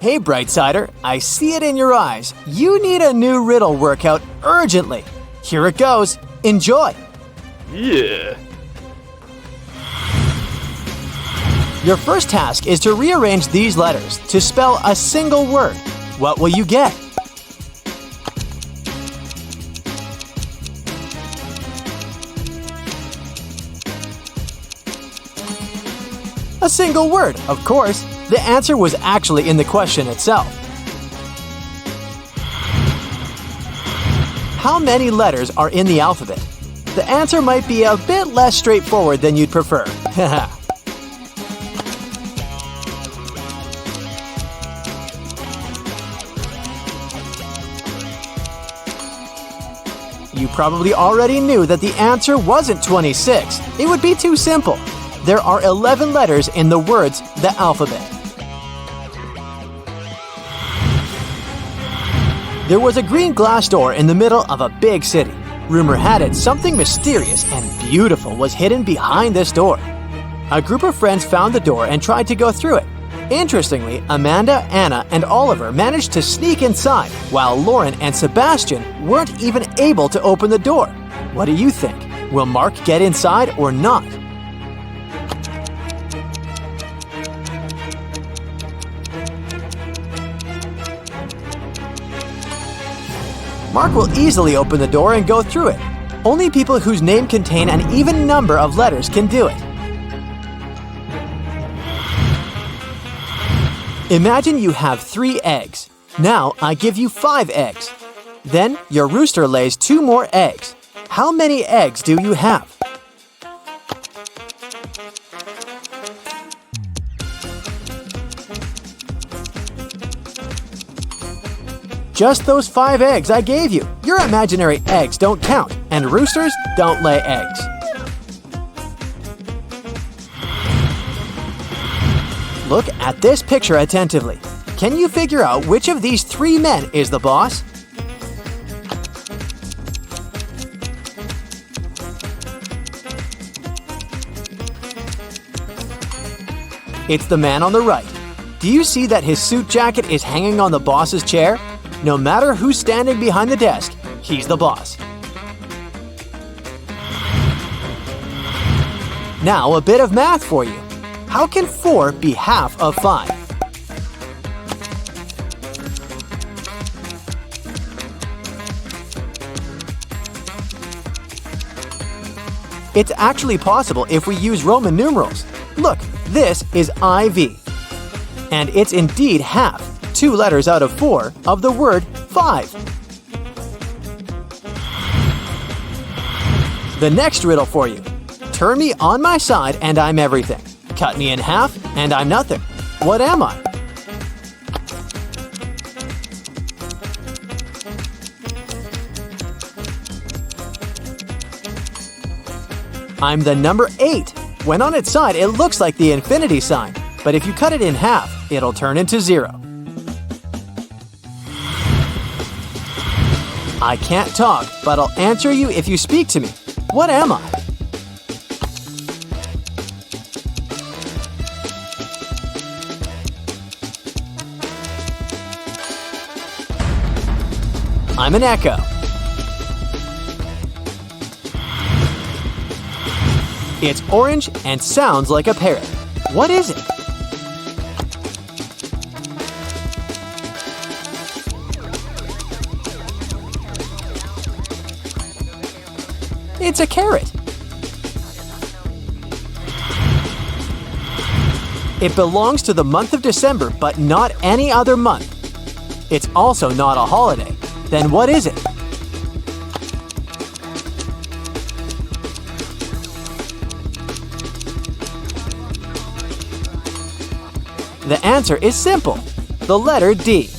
Hey, Brightsider, I see it in your eyes. You need a new riddle workout urgently. Here it goes. Enjoy. Yeah. Your first task is to rearrange these letters to spell a single word. What will you get? A single word, of course. The answer was actually in the question itself. How many letters are in the alphabet? The answer might be a bit less straightforward than you'd prefer. You probably already knew that the answer wasn't 26. It would be too simple. There are 11 letters in the words the alphabet. There was a green glass door in the middle of a big city. Rumor had it something mysterious and beautiful was hidden behind this door. A group of friends found the door and tried to go through it. Interestingly, Amanda, Anna, and Oliver managed to sneak inside, while Lauren and Sebastian weren't even able to open the door. What do you think? Will Mark get inside or not? Mark will easily open the door and go through it. Only people whose name contain an even number of letters can do it. Imagine you have 3 eggs. Now I give you 5 eggs. Then your rooster lays 2 more eggs. How many eggs do you have? Just those 5 eggs I gave you. Your imaginary eggs don't count, and roosters don't lay eggs. Look at this picture attentively. Can you figure out which of these 3 men is the boss? It's the man on the right. Do you see that his suit jacket is hanging on the boss's chair? No matter who's standing behind the desk, he's the boss. Now a bit of math for you. How can 4 be half of 5? It's actually possible if we use Roman numerals. Look, this is IV. And it's indeed half, 2 letters out of 4, of the word 5. The next riddle for you. Turn me on my side and I'm everything. Cut me in half and I'm nothing. What am I? I'm the number 8. When on its side, it looks like the infinity sign. But if you cut it in half, it'll turn into 0. I can't talk, but I'll answer you if you speak to me. What am I? I'm an echo. It's orange and sounds like a parrot. What is it? It's a carrot. It belongs to the month of December, but not any other month. It's also not a holiday. Then what is it? The answer is simple. The letter D.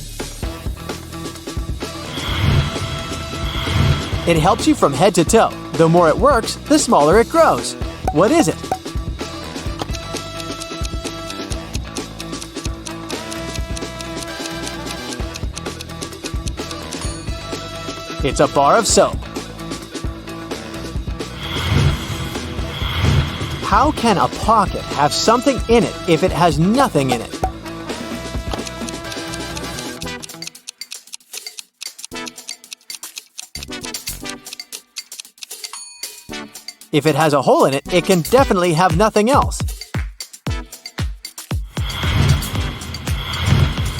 It helps you from head to toe. The more it works, the smaller it grows. What is it? It's a bar of soap. How can a pocket have something in it if it has nothing in it? If it has a hole in it, it can definitely have nothing else.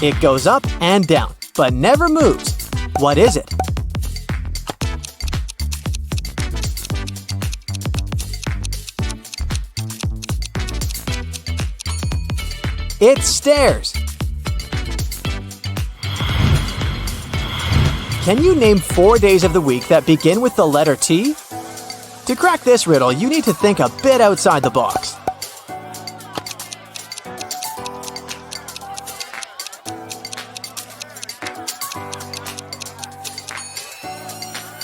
It goes up and down, but never moves. What is it? It's stairs. Can you name 4 days of the week that begin with the letter T? To crack this riddle, you need to think a bit outside the box.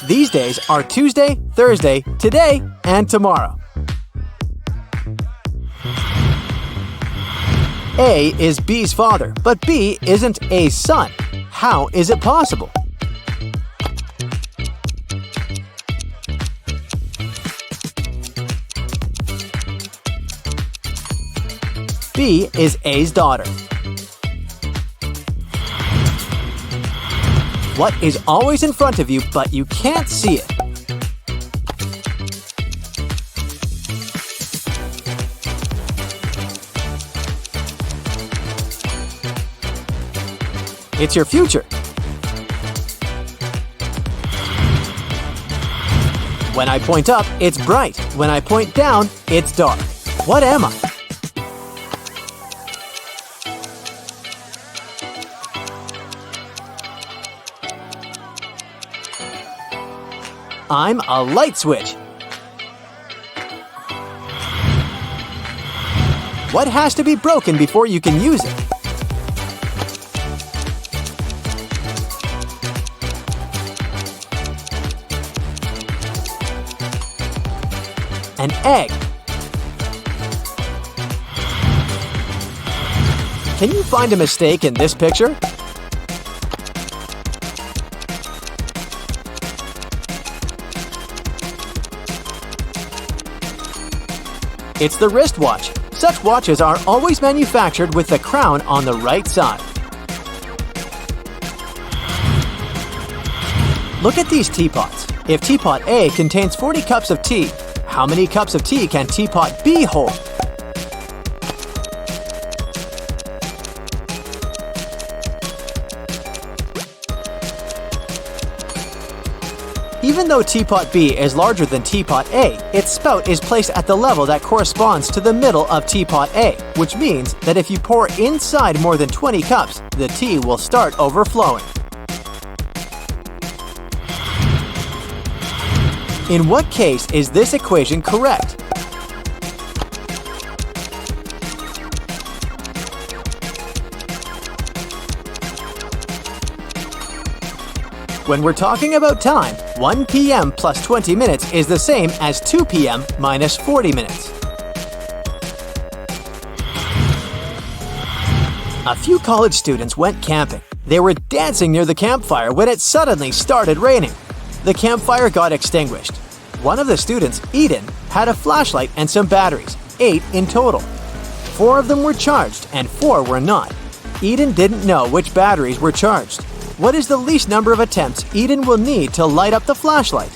These days are Tuesday, Thursday, today, and tomorrow. A is B's father, but B isn't A's son. How is it possible? B is A's daughter. What is always in front of you, but you can't see it? It's your future. When I point up, it's bright. When I point down, it's dark. What am I? I'm a light switch. What has to be broken before you can use it? An egg. Can you find a mistake in this picture? It's the wristwatch. Such watches are always manufactured with the crown on the right side. Look at these teapots. If teapot A contains 40 cups of tea, how many cups of tea can teapot B hold? Even though teapot B is larger than teapot A, its spout is placed at the level that corresponds to the middle of teapot A, which means that if you pour inside more than 20 cups, the tea will start overflowing. In what case is this equation correct? When we're talking about time, 1 p.m. plus 20 minutes is the same as 2 p.m. minus 40 minutes. A few college students went camping. They were dancing near the campfire when it suddenly started raining. The campfire got extinguished. One of the students, Eden, had a flashlight and some batteries, 8 in total. 4 of them were charged and 4 were not. Eden didn't know which batteries were charged. What is the least number of attempts Eden will need to light up the flashlight?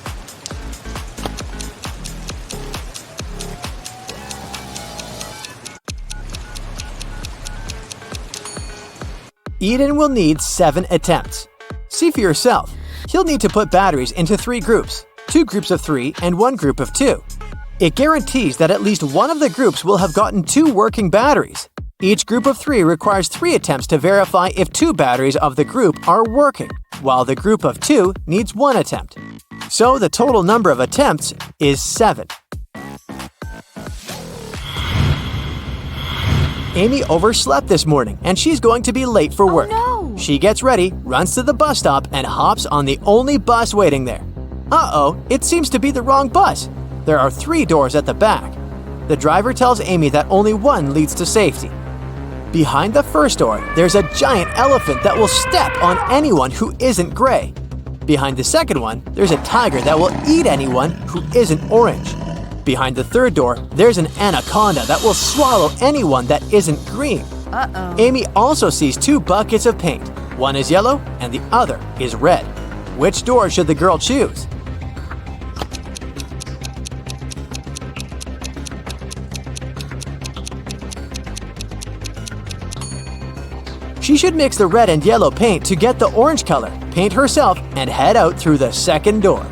Eden will need 7 attempts. See for yourself. He'll need to put batteries into 3 groups, 2 groups of 3 and 1 group of 2. It guarantees that at least one of the groups will have gotten 2 working batteries. Each group of 3 requires 3 attempts to verify if 2 batteries of the group are working, while the group of 2 needs 1 attempt. So the total number of attempts is 7. Amy overslept this morning and she's going to be late for work. Oh, no. She gets ready, runs to the bus stop, and hops on the only bus waiting there. Uh-oh, it seems to be the wrong bus. There are 3 doors at the back. The driver tells Amy that only one leads to safety. Behind the first door, there's a giant elephant that will step on anyone who isn't gray. Behind the second one, there's a tiger that will eat anyone who isn't orange. Behind the third door, there's an anaconda that will swallow anyone that isn't green. Uh-oh. Amy also sees 2 buckets of paint. One is yellow and the other is red. Which door should the girl choose? She should mix the red and yellow paint to get the orange color, paint herself, and head out through the second door.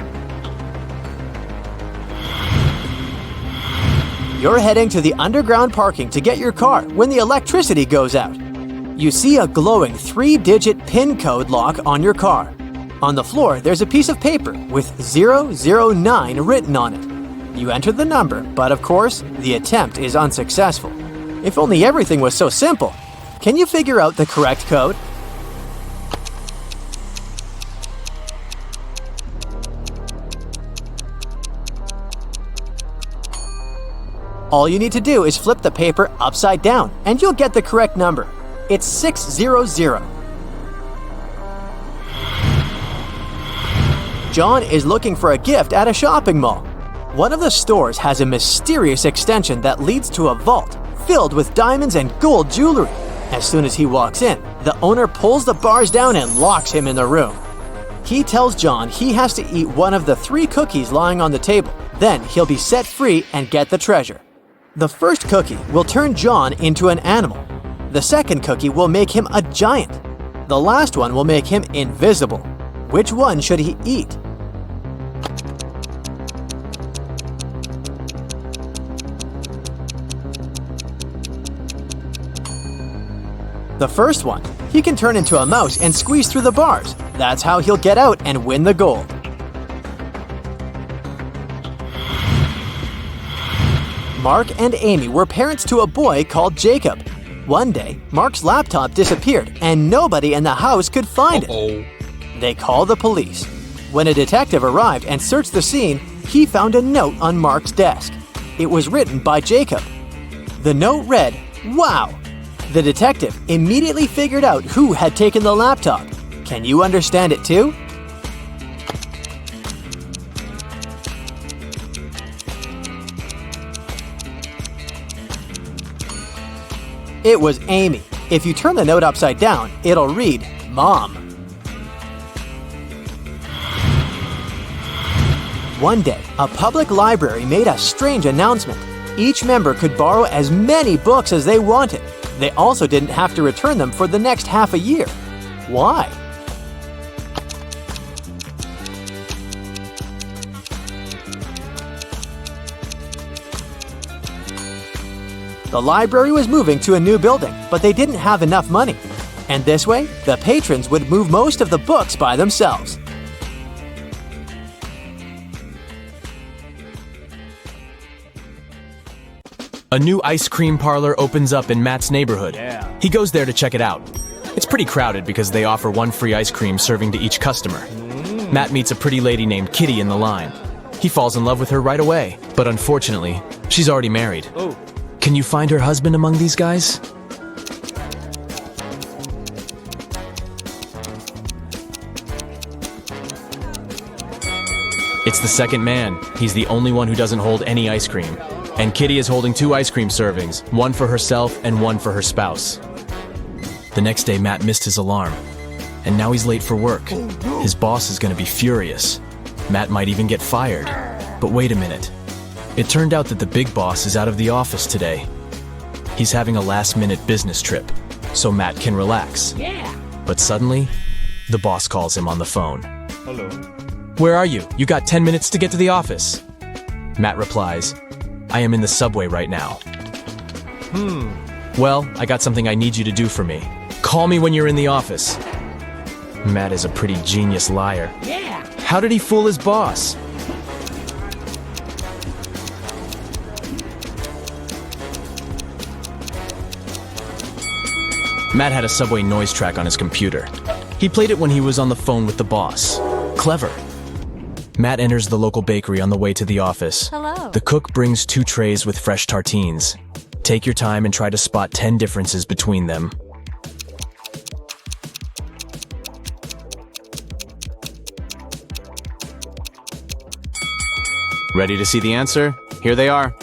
You're heading to the underground parking to get your car when the electricity goes out. You see a glowing 3-digit PIN code lock on your car. On the floor, there's a piece of paper with 009 written on it. You enter the number, but of course, the attempt is unsuccessful. If only everything was so simple. Can you figure out the correct code? All you need to do is flip the paper upside down, and you'll get the correct number. It's 600. John is looking for a gift at a shopping mall. One of the stores has a mysterious extension that leads to a vault filled with diamonds and gold jewelry. As soon as he walks in, the owner pulls the bars down and locks him in the room. He tells John he has to eat one of the 3 cookies lying on the table. Then he'll be set free and get the treasure. The first cookie will turn John into an animal. The second cookie will make him a giant. The last one will make him invisible. Which one should he eat? The first one. He can turn into a mouse and squeeze through the bars. That's how he'll get out and win the gold. Mark and Amy were parents to a boy called Jacob. One day, Mark's laptop disappeared and nobody in the house could find it. They called the police. When a detective arrived and searched the scene, he found a note on Mark's desk. It was written by Jacob. The note read, "Wow!" The detective immediately figured out who had taken the laptop. Can you understand it too? It was Amy. If you turn the note upside down, it'll read, "Mom." One day, a public library made a strange announcement. Each member could borrow as many books as they wanted. They also didn't have to return them for the next half a year. Why? The library was moving to a new building, but they didn't have enough money. And this way, the patrons would move most of the books by themselves. A new ice cream parlor opens up in Matt's neighborhood. He goes there to check it out. It's pretty crowded because they offer 1 free ice cream serving to each customer. Matt meets a pretty lady named Kitty in the line. He falls in love with her right away, but unfortunately, she's already married. Can you find her husband among these guys? It's the second man. He's the only one who doesn't hold any ice cream. And Kitty is holding 2 ice cream servings, one for herself and one for her spouse. The next day, Matt missed his alarm. And now he's late for work. His boss is going to be furious. Matt might even get fired. But wait a minute. It turned out that the big boss is out of the office today. He's having a last-minute business trip, so Matt can relax. But suddenly, the boss calls him on the phone. Hello. Where are you? You got 10 minutes to get to the office. Matt replies, I am in the subway right now. Well, I got something I need you to do for me. Call me when you're in the office. Matt is a pretty genius liar. How did he fool his boss? Matt had a subway noise track on his computer. He played it when he was on the phone with the boss. Clever. Matt enters the local bakery on the way to the office. Hello. The cook brings 2 trays with fresh tartines. Take your time and try to spot 10 differences between them. Ready to see the answer? Here they are.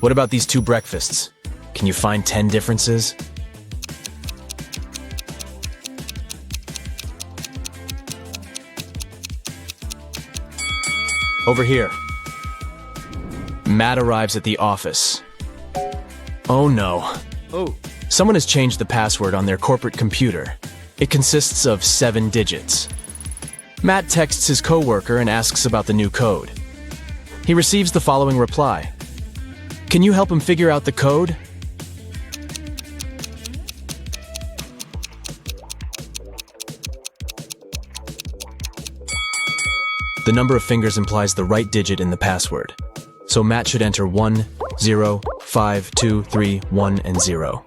What about these 2 breakfasts? Can you find 10 differences? Over here. Matt arrives at the office. Oh no. Someone has changed the password on their corporate computer. It consists of 7 digits. Matt texts his coworker and asks about the new code. He receives the following reply. Can you help him figure out the code? The number of fingers implies the right digit in the password. So Matt should enter 1, 0, 5, 2, 3, 1, and 0.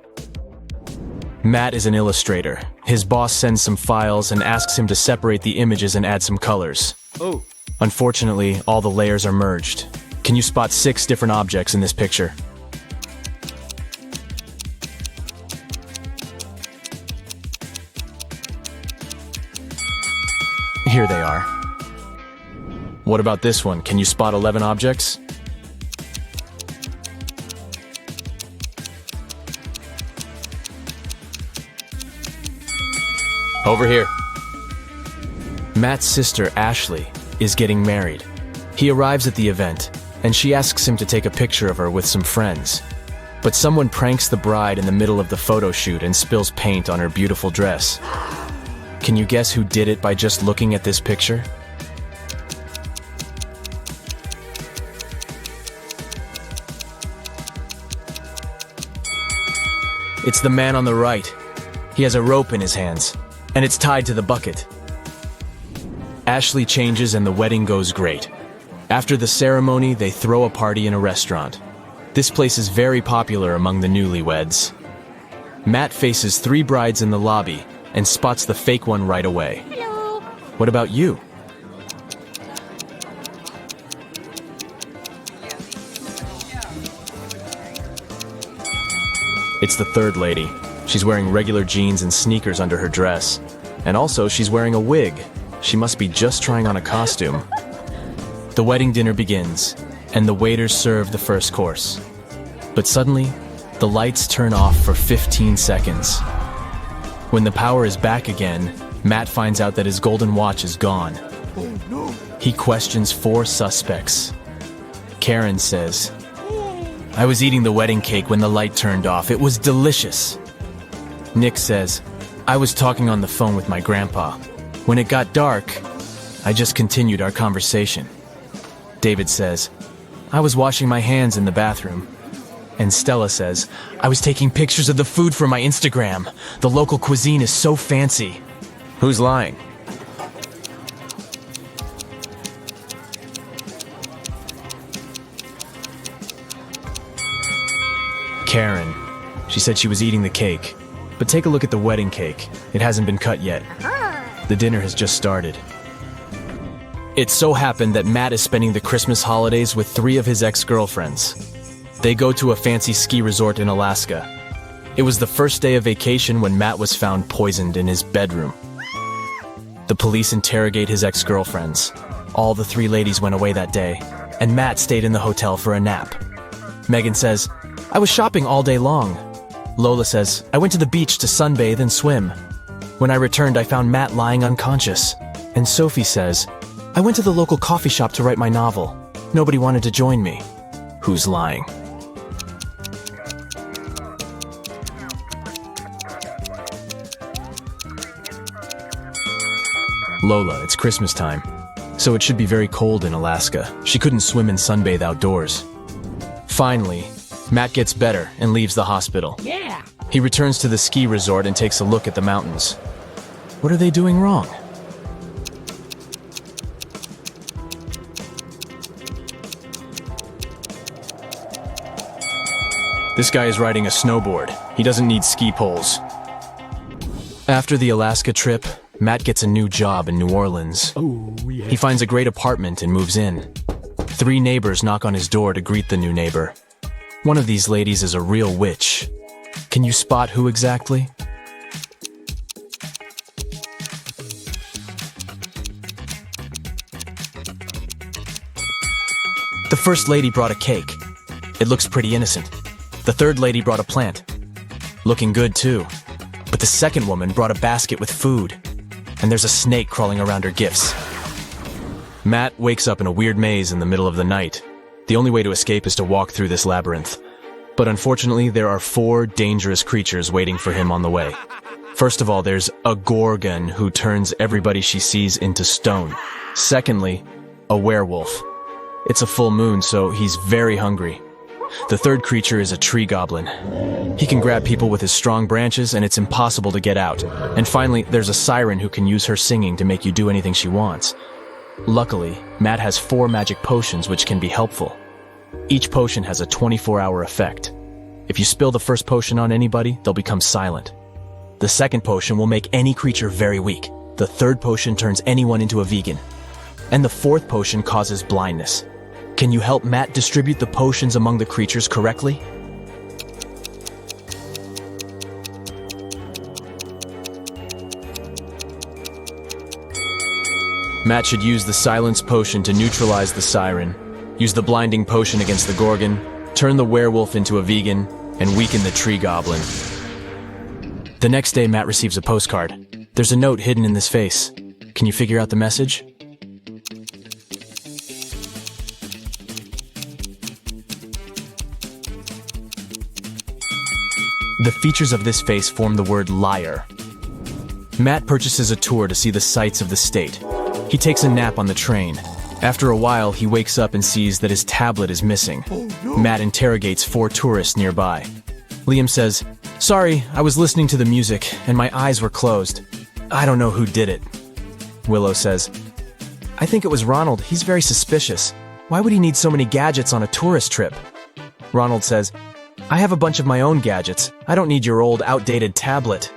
Matt is an illustrator. His boss sends some files and asks him to separate the images and add some colors. Oh. Unfortunately, all the layers are merged. Can you spot 6 different objects in this picture? Here they are. What about this one? Can you spot 11 objects? Over here. Matt's sister, Ashley, is getting married. He arrives at the event, and she asks him to take a picture of her with some friends. But someone pranks the bride in the middle of the photo shoot and spills paint on her beautiful dress. Can you guess who did it by just looking at this picture? It's the man on the right. He has a rope in his hands, and it's tied to the bucket. Ashley changes and the wedding goes great. After the ceremony, they throw a party in a restaurant. This place is very popular among the newlyweds. Matt faces 3 brides in the lobby and spots the fake one right away. Hello. What about you? It's the third lady. She's wearing regular jeans and sneakers under her dress. And also, she's wearing a wig. She must be just trying on a costume. The wedding dinner begins, and the waiters serve the first course. But suddenly, the lights turn off for 15 seconds. When the power is back again, Matt finds out that his golden watch is gone. Oh, no. He questions 4 suspects. Karen says, I was eating the wedding cake when the light turned off. It was delicious. Nick says, I was talking on the phone with my grandpa. When it got dark, I just continued our conversation. David says, I was washing my hands in the bathroom. And Stella says, I was taking pictures of the food for my Instagram. The local cuisine is so fancy. Who's lying? Karen. She said she was eating the cake. But take a look at the wedding cake. It hasn't been cut yet. The dinner has just started. It so happened that Matt is spending the Christmas holidays with 3 of his ex-girlfriends. They go to a fancy ski resort in Alaska. It was the first day of vacation when Matt was found poisoned in his bedroom. The police interrogate his ex-girlfriends. All the 3 ladies went away that day, and Matt stayed in the hotel for a nap. Megan says, I was shopping all day long. Lola says, I went to the beach to sunbathe and swim. When I returned, I found Matt lying unconscious. And Sophie says, I went to the local coffee shop to write my novel. Nobody wanted to join me. Who's lying? Lola, it's Christmas time. So it should be very cold in Alaska. She couldn't swim and sunbathe outdoors. Finally, Matt gets better and leaves the hospital. Yeah. He returns to the ski resort and takes a look at the mountains. What are they doing wrong? This guy is riding a snowboard. He doesn't need ski poles. After the Alaska trip, Matt gets a new job in New Orleans. Oh, yeah. He finds a great apartment and moves in. 3 neighbors knock on his door to greet the new neighbor. One of these ladies is a real witch. Can you spot who exactly? The first lady brought a cake. It looks pretty innocent. The third lady brought a plant. Looking good too. But the second woman brought a basket with food. And there's a snake crawling around her gifts. Matt wakes up in a weird maze in the middle of the night. The only way to escape is to walk through this labyrinth. But unfortunately, there are 4 dangerous creatures waiting for him on the way. First of all, there's a Gorgon who turns everybody she sees into stone. Secondly, a werewolf. It's a full moon, so he's very hungry. The third creature is a tree goblin. He can grab people with his strong branches, and it's impossible to get out. And finally, there's a siren who can use her singing to make you do anything she wants. Luckily, Matt has 4 magic potions which can be helpful. Each potion has a 24-hour effect. If you spill the first potion on anybody, they'll become silent. The second potion will make any creature very weak. The third potion turns anyone into a vegan. And the fourth potion causes blindness. Can you help Matt distribute the potions among the creatures correctly? Matt should use the silence potion to neutralize the siren, use the blinding potion against the Gorgon, turn the werewolf into a vegan, and weaken the tree goblin. The next day, Matt receives a postcard. There's a note hidden in this face. Can you figure out the message? The features of this face form the word liar. Matt purchases a tour to see the sights of the state. He takes a nap on the train. After a while, he wakes up and sees that his tablet is missing. Matt interrogates 4 tourists nearby. Liam says, "Sorry, I was listening to the music, and my eyes were closed. I don't know who did it." Willow says, "I think it was Ronald. He's very suspicious. Why would he need so many gadgets on a tourist trip?" Ronald says, "I have a bunch of my own gadgets. I don't need your old, outdated tablet."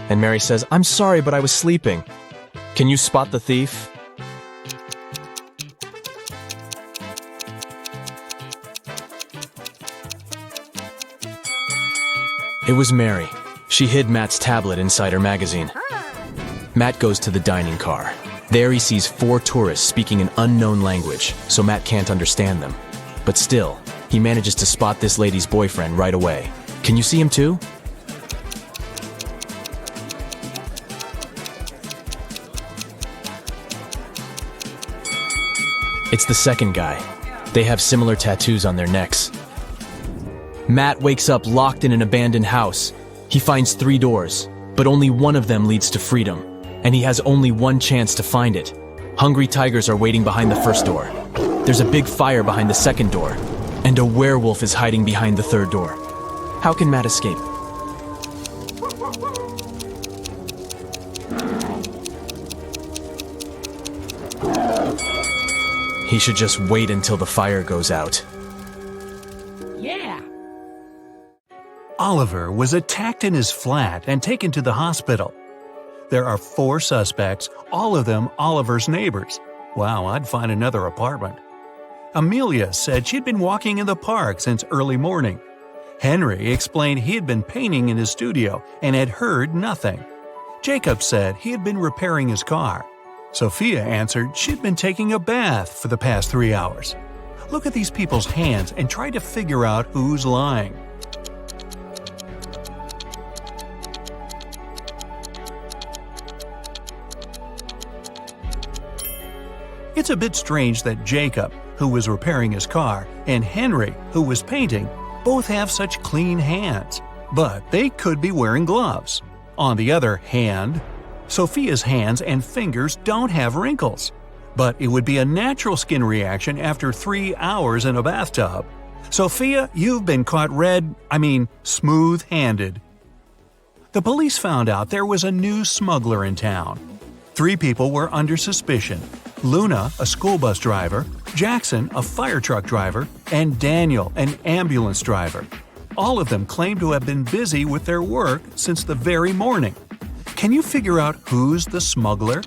And Mary says, "I'm sorry, but I was sleeping. Can you spot the thief?" It was Mary. She hid Matt's tablet inside her magazine. Matt goes to the dining car. There he sees 4 tourists speaking an unknown language, so Matt can't understand them. But still, he manages to spot this lady's boyfriend right away. Can you see him too? It's the second guy. They have similar tattoos on their necks. Matt wakes up locked in an abandoned house. He finds 3 doors, but only one of them leads to freedom, and he has only one chance to find it. Hungry tigers are waiting behind the first door. There's a big fire behind the second door, and a werewolf is hiding behind the third door. How can Matt escape? He should just wait until the fire goes out. Oliver was attacked in his flat and taken to the hospital. There are 4 suspects, all of them Oliver's neighbors. Wow, I'd find another apartment. Amelia said she'd been walking in the park since early morning. Henry explained he had been painting in his studio and had heard nothing. Jacob said he had been repairing his car. Sophia answered she'd been taking a bath for the past 3 hours. Look at these people's hands and try to figure out who's lying. It's a bit strange that Jacob, who was repairing his car, and Henry, who was painting, both have such clean hands. But they could be wearing gloves. On the other hand, Sophia's hands and fingers don't have wrinkles. But it would be a natural skin reaction after 3 hours in a bathtub. Sophia, you've been caught smooth-handed. The police found out there was a new smuggler in town. 3 people were under suspicion: Luna, a school bus driver, Jackson, a fire truck driver, and Daniel, an ambulance driver. All of them claimed to have been busy with their work since the very morning. Can you figure out who's the smuggler?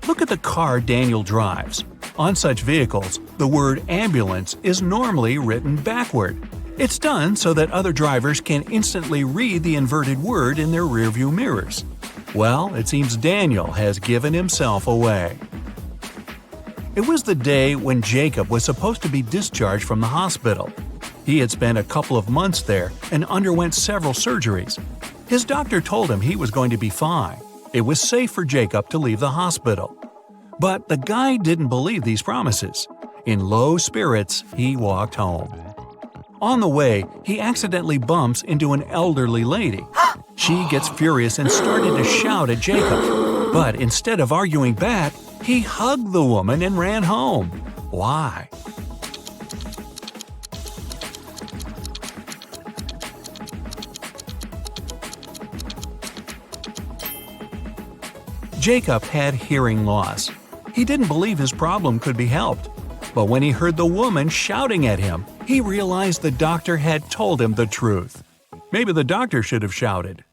Look at the car Daniel drives. On such vehicles, the word ambulance is normally written backward. It's done so that other drivers can instantly read the inverted word in their rearview mirrors. Well, it seems Daniel has given himself away. It was the day when Jacob was supposed to be discharged from the hospital. He had spent a couple of months there and underwent several surgeries. His doctor told him he was going to be fine. It was safe for Jacob to leave the hospital. But the guy didn't believe these promises. In low spirits, he walked home. On the way, he accidentally bumps into an elderly lady. She gets furious and started to shout at Jacob. But instead of arguing back, he hugged the woman and ran home. Why? Jacob had hearing loss. He didn't believe his problem could be helped. But when he heard the woman shouting at him, he realized the doctor had told him the truth. Maybe the doctor should have shouted.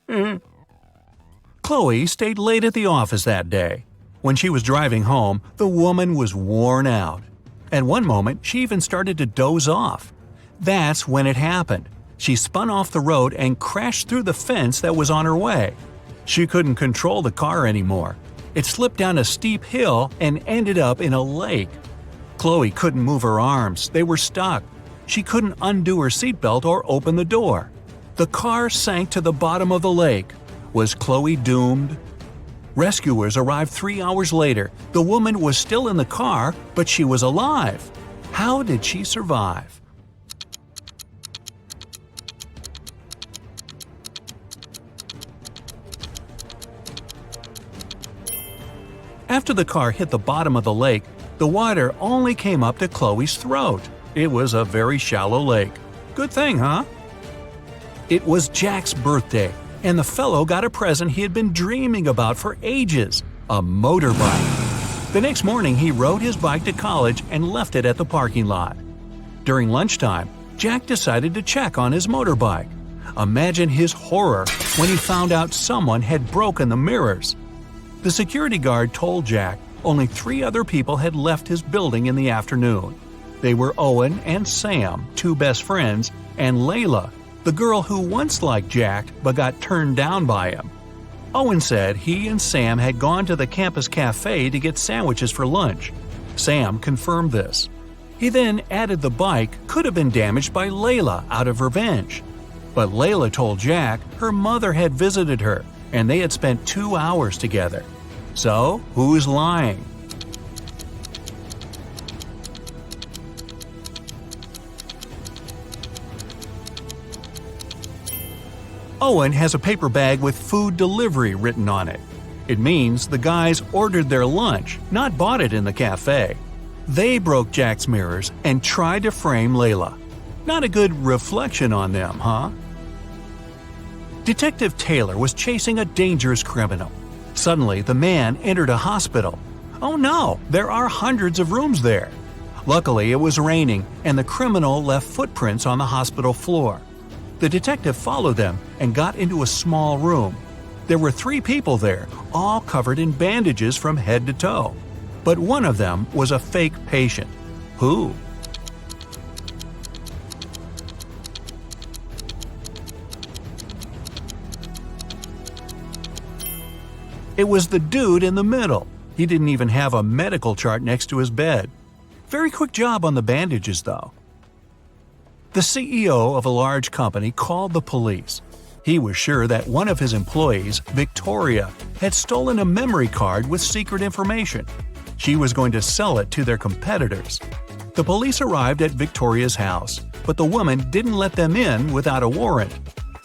Chloe stayed late at the office that day. When she was driving home, the woman was worn out. At one moment, she even started to doze off. That's when it happened. She spun off the road and crashed through the fence that was on her way. She couldn't control the car anymore. It slipped down a steep hill and ended up in a lake. Chloe couldn't move her arms. They were stuck. She couldn't undo her seatbelt or open the door. The car sank to the bottom of the lake. Was Chloe doomed? Rescuers arrived 3 hours later. The woman was still in the car, but she was alive. How did she survive? After the car hit the bottom of the lake, the water only came up to Chloe's throat. It was a very shallow lake. Good thing, huh? It was Jack's birthday, and the fellow got a present he had been dreaming about for ages – a motorbike. The next morning, he rode his bike to college and left it at the parking lot. During lunchtime, Jack decided to check on his motorbike. Imagine his horror when he found out someone had broken the mirrors. The security guard told Jack only 3 other people had left his building in the afternoon. They were Owen and Sam, 2 best friends, and Layla, the girl who once liked Jack but got turned down by him. Owen said he and Sam had gone to the campus cafe to get sandwiches for lunch. Sam confirmed this. He then added the bike could have been damaged by Layla out of revenge. But Layla told Jack her mother had visited her and they had spent 2 hours together. So, who's lying? Owen has a paper bag with food delivery written on it. It means the guys ordered their lunch, not bought it in the cafe. They broke Jack's mirrors and tried to frame Layla. Not a good reflection on them, huh? Detective Taylor was chasing a dangerous criminal. Suddenly, the man entered a hospital. Oh no, there are hundreds of rooms there. Luckily, it was raining, and the criminal left footprints on the hospital floor. The detective followed them and got into a small room. There were 3 people there, all covered in bandages from head to toe. But one of them was a fake patient. Who? It was the dude in the middle. He didn't even have a medical chart next to his bed. Very quick job on the bandages, though. The CEO of a large company called the police. He was sure that one of his employees, Victoria, had stolen a memory card with secret information. She was going to sell it to their competitors. The police arrived at Victoria's house, but the woman didn't let them in without a warrant.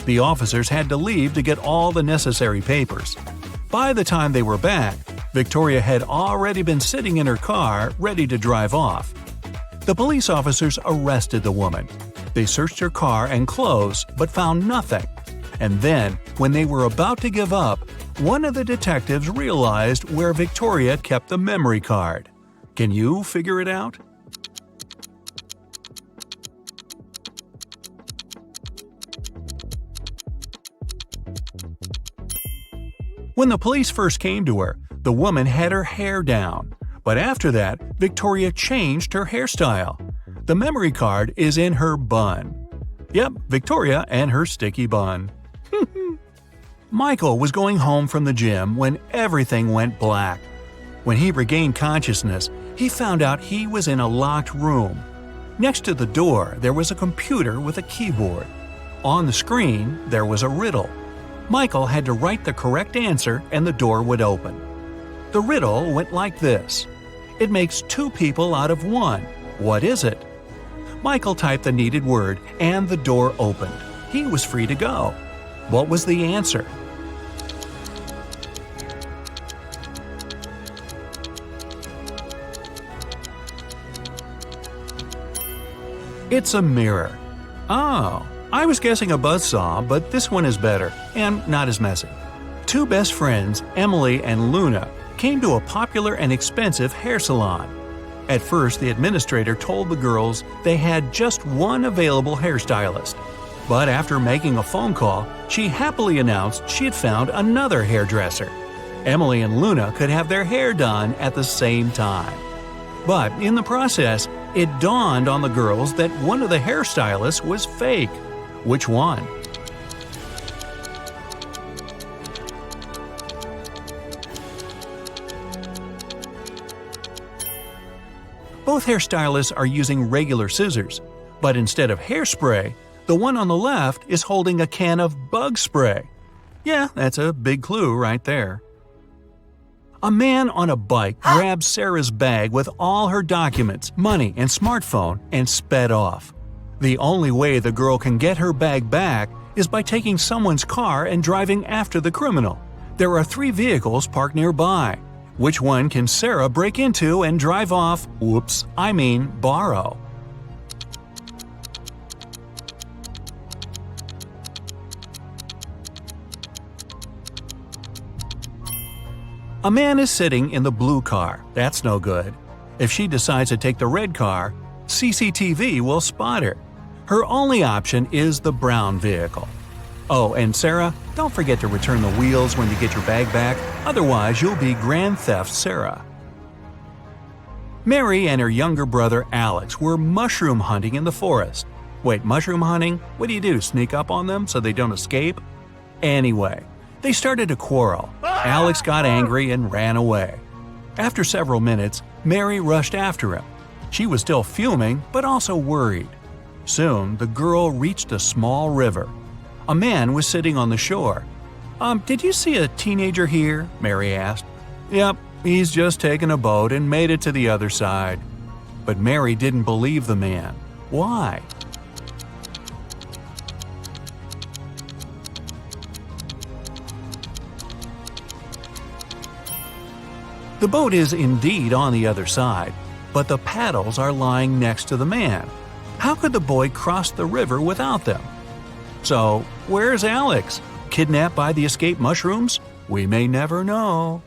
The officers had to leave to get all the necessary papers. By the time they were back, Victoria had already been sitting in her car, ready to drive off. The police officers arrested the woman. They searched her car and clothes, but found nothing. And then, when they were about to give up, one of the detectives realized where Victoria kept the memory card. Can you figure it out? When the police first came to her, the woman had her hair down. But after that, Victoria changed her hairstyle. The memory card is in her bun. Yep, Victoria and her sticky bun. Michael was going home from the gym when everything went black. When he regained consciousness, he found out he was in a locked room. Next to the door, there was a computer with a keyboard. On the screen, there was a riddle. Michael had to write the correct answer and the door would open. The riddle went like this. It makes two people out of one. What is it? Michael typed the needed word and the door opened. He was free to go. What was the answer? It's a mirror. Oh, I was guessing a buzzsaw, but this one is better and not as messy. Two best friends, Emily and Luna, came to a popular and expensive hair salon. At first, the administrator told the girls they had just one available hairstylist. But after making a phone call, she happily announced she had found another hairdresser. Emily and Luna could have their hair done at the same time. But in the process, it dawned on the girls that one of the hairstylists was fake. Which one? Both hairstylists are using regular scissors, but instead of hairspray, the one on the left is holding a can of bug spray. Yeah, that's a big clue right there. A man on a bike grabbed Sarah's bag with all her documents, money, and smartphone and sped off. The only way the girl can get her bag back is by taking someone's car and driving after the criminal. There are 3 vehicles parked nearby. Which one can Sarah break into and drive off? Borrow. A man is sitting in the blue car. That's no good. If she decides to take the red car, CCTV will spot her. Her only option is the brown vehicle. Oh, and Sarah, don't forget to return the wheels when you get your bag back, otherwise you'll be Grand Theft Sarah. Mary and her younger brother Alex were mushroom hunting in the forest. Wait, mushroom hunting? What do? Sneak up on them so they don't escape? Anyway, they started to quarrel. Alex got angry and ran away. After several minutes, Mary rushed after him. She was still fuming, but also worried. Soon, the girl reached a small river. A man was sitting on the shore. Did you see a teenager here?" Mary asked. "Yep, he's just taken a boat and made it to the other side." But Mary didn't believe the man. Why? The boat is indeed on the other side, but the paddles are lying next to the man. How could the boy cross the river without them? So, where's Alex? Kidnapped by the escaped mushrooms? We may never know.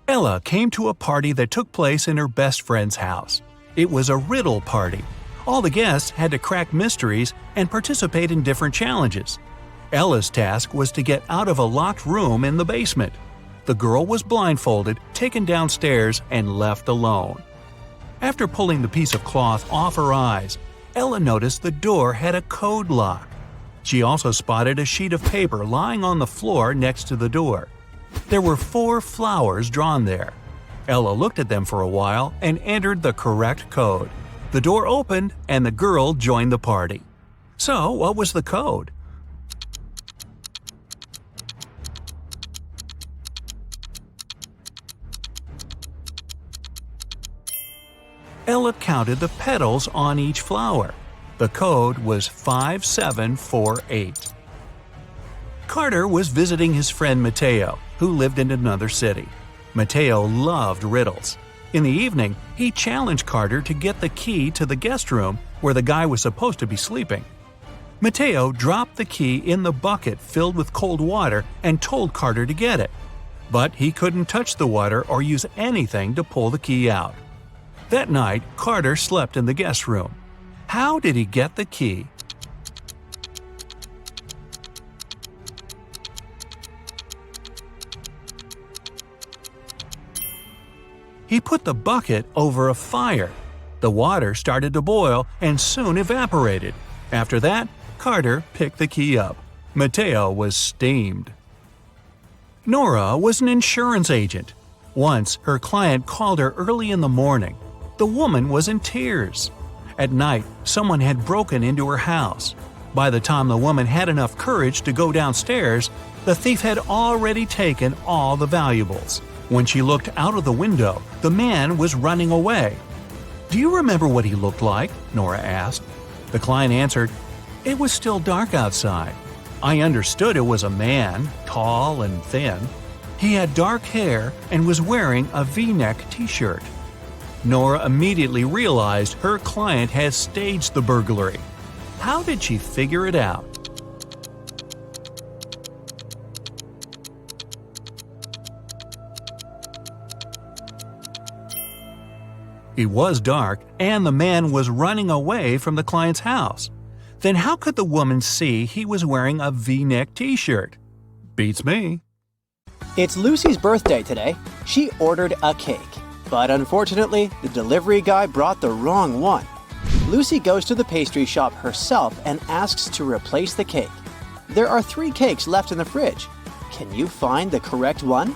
Ella came to a party that took place in her best friend's house. It was a riddle party. All the guests had to crack mysteries and participate in different challenges. Ella's task was to get out of a locked room in the basement. The girl was blindfolded, taken downstairs, and left alone. After pulling the piece of cloth off her eyes, Ella noticed the door had a code lock. She also spotted a sheet of paper lying on the floor next to the door. There were 4 flowers drawn there. Ella looked at them for a while and entered the correct code. The door opened and the girl joined the party. So, what was the code? Ella counted the petals on each flower. The code was 5748. Carter was visiting his friend Mateo, who lived in another city. Mateo loved riddles. In the evening, he challenged Carter to get the key to the guest room where the guy was supposed to be sleeping. Mateo dropped the key in the bucket filled with cold water and told Carter to get it. But he couldn't touch the water or use anything to pull the key out. That night, Carter slept in the guest room. How did he get the key? He put the bucket over a fire. The water started to boil and soon evaporated. After that, Carter picked the key up. Mateo was steamed. Nora was an insurance agent. Once, her client called her early in the morning. The woman was in tears. At night, someone had broken into her house. By the time the woman had enough courage to go downstairs, the thief had already taken all the valuables. When she looked out of the window, the man was running away. "Do you remember what he looked like?" Nora asked. The client answered, "It was still dark outside. I understood it was a man, tall and thin. He had dark hair and was wearing a V-neck t-shirt." Nora immediately realized her client had staged the burglary. How did she figure it out? It was dark, and the man was running away from the client's house. Then how could the woman see he was wearing a V-neck t-shirt? Beats me. It's Lucy's birthday today. She ordered a cake. But unfortunately, the delivery guy brought the wrong one. Lucy goes to the pastry shop herself and asks to replace the cake. There are 3 cakes left in the fridge. Can you find the correct one?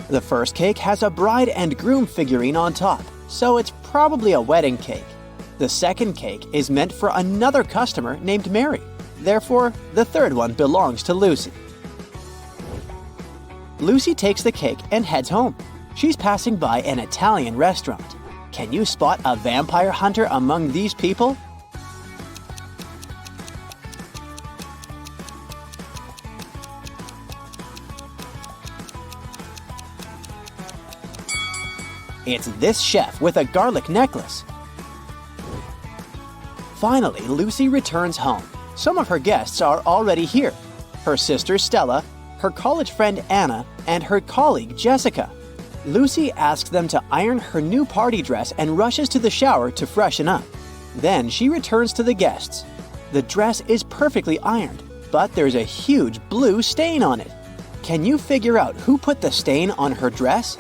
The first cake has a bride and groom figurine on top, so it's probably a wedding cake. The second cake is meant for another customer named Mary. Therefore, the third one belongs to Lucy. Lucy takes the cake and heads home. She's passing by an Italian restaurant. Can you spot a vampire hunter among these people? It's this chef with a garlic necklace. Finally, Lucy returns home. Some of her guests are already here. Her sister Stella, her college friend Anna, and her colleague Jessica. Lucy asks them to iron her new party dress and rushes to the shower to freshen up. Then she returns to the guests. The dress is perfectly ironed, but there's a huge blue stain on it. Can you figure out who put the stain on her dress?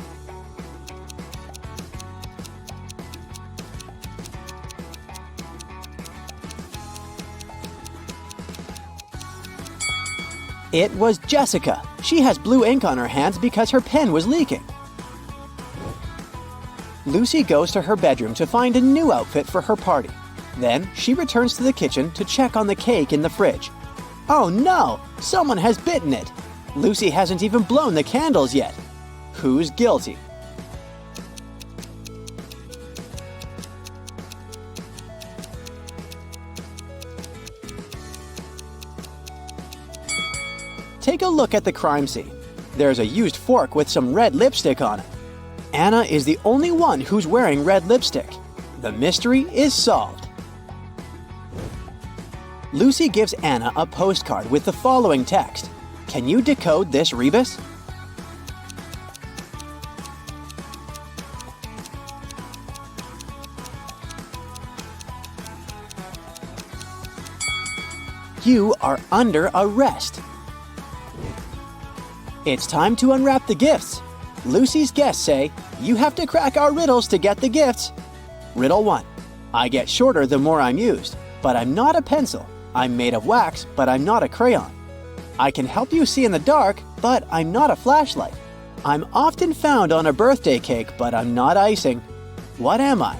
It was Jessica. She has blue ink on her hands because her pen was leaking. Lucy goes to her bedroom to find a new outfit for her party. Then she returns to the kitchen to check on the cake in the fridge. Oh no! Someone has bitten it! Lucy hasn't even blown the candles yet. Who's guilty? Take a look at the crime scene. There's a used fork with some red lipstick on it. Anna is the only one who's wearing red lipstick. The mystery is solved. Lucy gives Anna a postcard with the following text. Can you decode this rebus? You are under arrest. It's time to unwrap the gifts. Lucy's guests say, you have to crack our riddles to get the gifts. Riddle 1. I get shorter the more I'm used, but I'm not a pencil. I'm made of wax, but I'm not a crayon. I can help you see in the dark, but I'm not a flashlight. I'm often found on a birthday cake, but I'm not icing. What am I?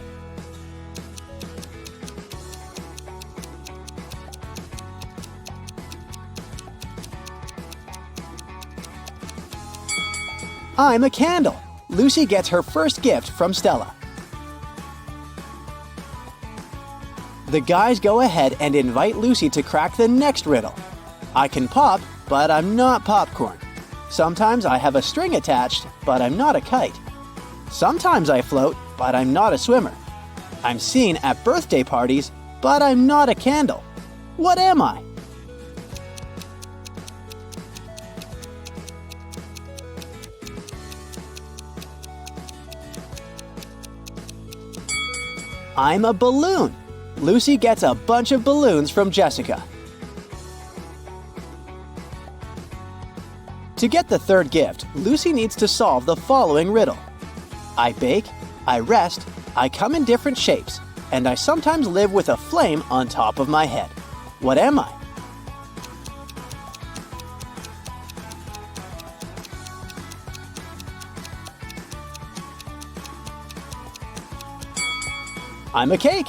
I'm a candle. Lucy gets her first gift from Stella. The guys go ahead and invite Lucy to crack the next riddle. I can pop, but I'm not popcorn. Sometimes I have a string attached, but I'm not a kite. Sometimes I float, but I'm not a swimmer. I'm seen at birthday parties, but I'm not a candle. What am I? I'm a balloon. Lucy gets a bunch of balloons from Jessica. To get the third gift, Lucy needs to solve the following riddle. I bake, I rest, I come in different shapes, and I sometimes live with a flame on top of my head. What am I? I'm a cake.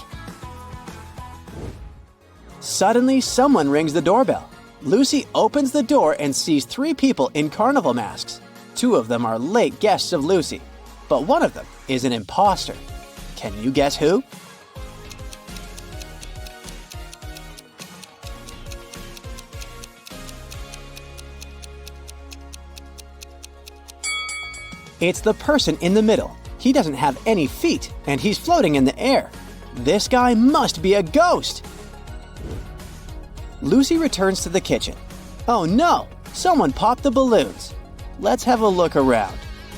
Suddenly, someone rings the doorbell. Lucy opens the door and sees 3 people in carnival masks. 2 of them are late guests of Lucy, but one of them is an imposter. Can you guess who? It's the person in the middle. He doesn't have any feet, and he's floating in the air. This guy must be a ghost! Lucy returns to the kitchen. Oh no! Someone popped the balloons. Let's have a look around.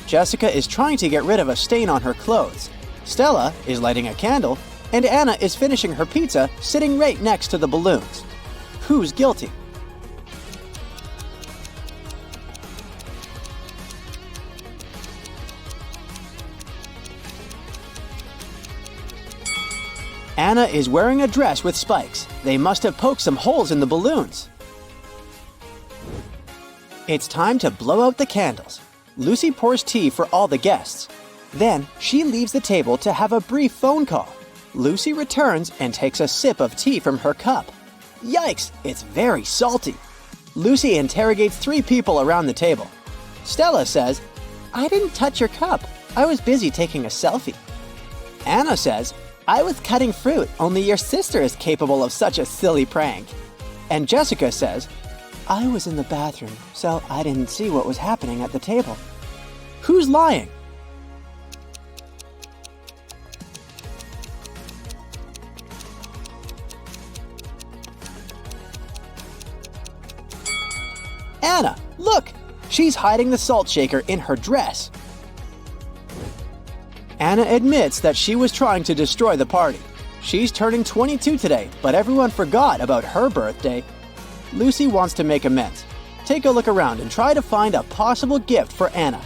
Jessica is trying to get rid of a stain on her clothes. Stella is lighting a candle, and Anna is finishing her pizza sitting right next to the balloons. Who's guilty? Anna is wearing a dress with spikes. They must have poked some holes in the balloons. It's time to blow out the candles. Lucy pours tea for all the guests. Then she leaves the table to have a brief phone call. Lucy returns and takes a sip of tea from her cup. Yikes, it's very salty. Lucy interrogates 3 people around the table. Stella says, I didn't touch your cup. I was busy taking a selfie. Anna says, I was cutting fruit, only your sister is capable of such a silly prank. And Jessica says, I was in the bathroom, so I didn't see what was happening at the table. Who's lying? Anna, look! She's hiding the salt shaker in her dress. Anna admits that she was trying to destroy the party. She's turning 22 today, but everyone forgot about her birthday. Lucy wants to make amends. Take a look around and try to find a possible gift for Anna.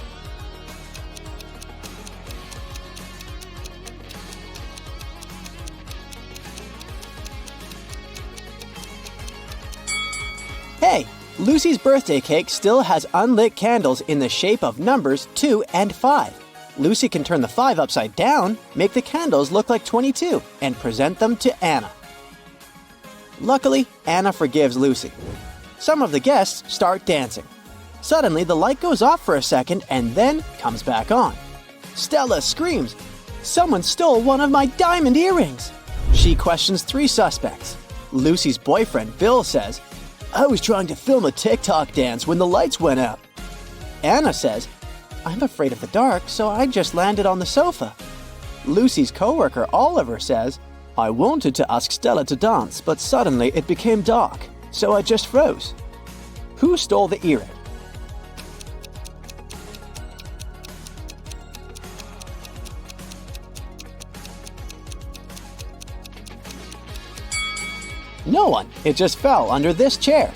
Hey, Lucy's birthday cake still has unlit candles in the shape of numbers 2 and 5. Lucy can turn the 5 upside down, make the candles look like 22, and present them to Anna. Luckily, Anna forgives Lucy. Some of the guests start dancing. Suddenly, the light goes off for a second and then comes back on. Stella screams, Someone stole one of my diamond earrings! She questions 3 suspects. Lucy's boyfriend, Bill, says, I was trying to film a TikTok dance when the lights went out. Anna says, I'm afraid of the dark, so I just landed on the sofa. Lucy's coworker, Oliver, says, I wanted to ask Stella to dance, but suddenly it became dark, so I just froze. Who stole the earring? No one. It just fell under this chair.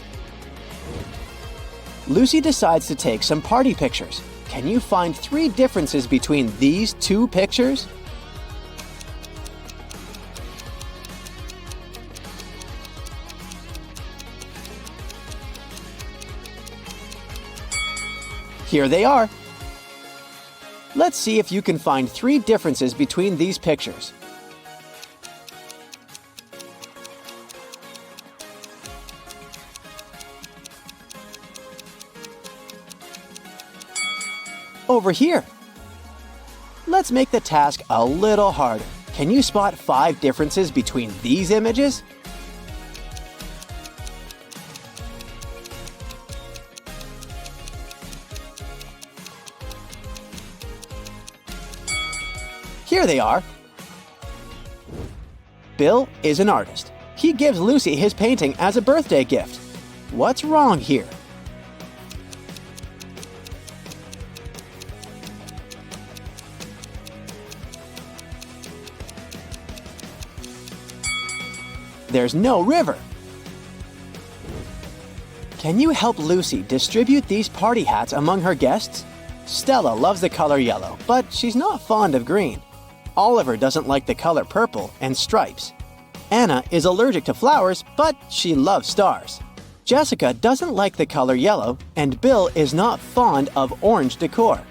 Lucy decides to take some party pictures. Can you find 3 differences between these 2 pictures? Here they are. Let's see if you can find 3 differences between these pictures. Over here. Let's make the task a little harder. Can you spot 5 differences between these images? Here they are. Bill is an artist. He gives Lucy his painting as a birthday gift. What's wrong here? There's no river. Can you help Lucy distribute these party hats among her guests? Stella loves the color yellow, but she's not fond of green. Oliver doesn't like the color purple and stripes. Anna is allergic to flowers, but she loves stars. Jessica doesn't like the color yellow, and Bill is not fond of orange decor.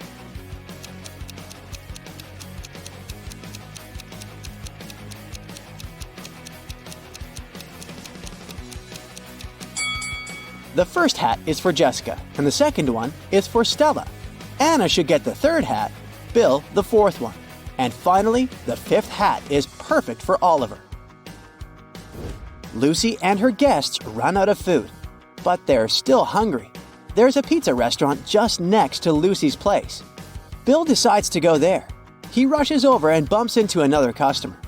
The first hat is for Jessica, and the second one is for Stella. Anna should get the third hat, Bill the fourth one. And finally, the fifth hat is perfect for Oliver. Lucy and her guests run out of food, but they're still hungry. There's a pizza restaurant just next to Lucy's place. Bill decides to go there. He rushes over and bumps into another customer.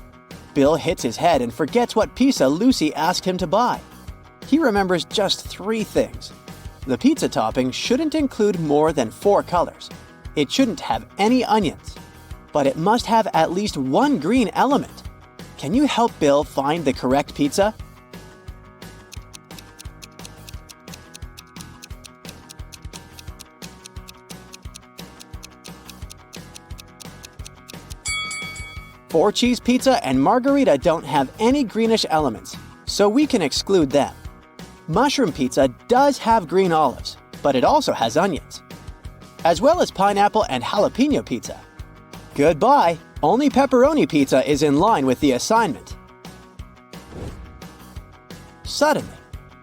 Bill hits his head and forgets what pizza Lucy asked him to buy. He remembers just 3 things. The pizza topping shouldn't include more than 4 colors. It shouldn't have any onions. But it must have at least one green element. Can you help Bill find the correct pizza? Four-cheese pizza and margarita don't have any greenish elements, so we can exclude them. Mushroom pizza does have green olives, but it also has onions, as well as pineapple and jalapeno pizza. Goodbye, only pepperoni pizza is in line with the assignment. Suddenly,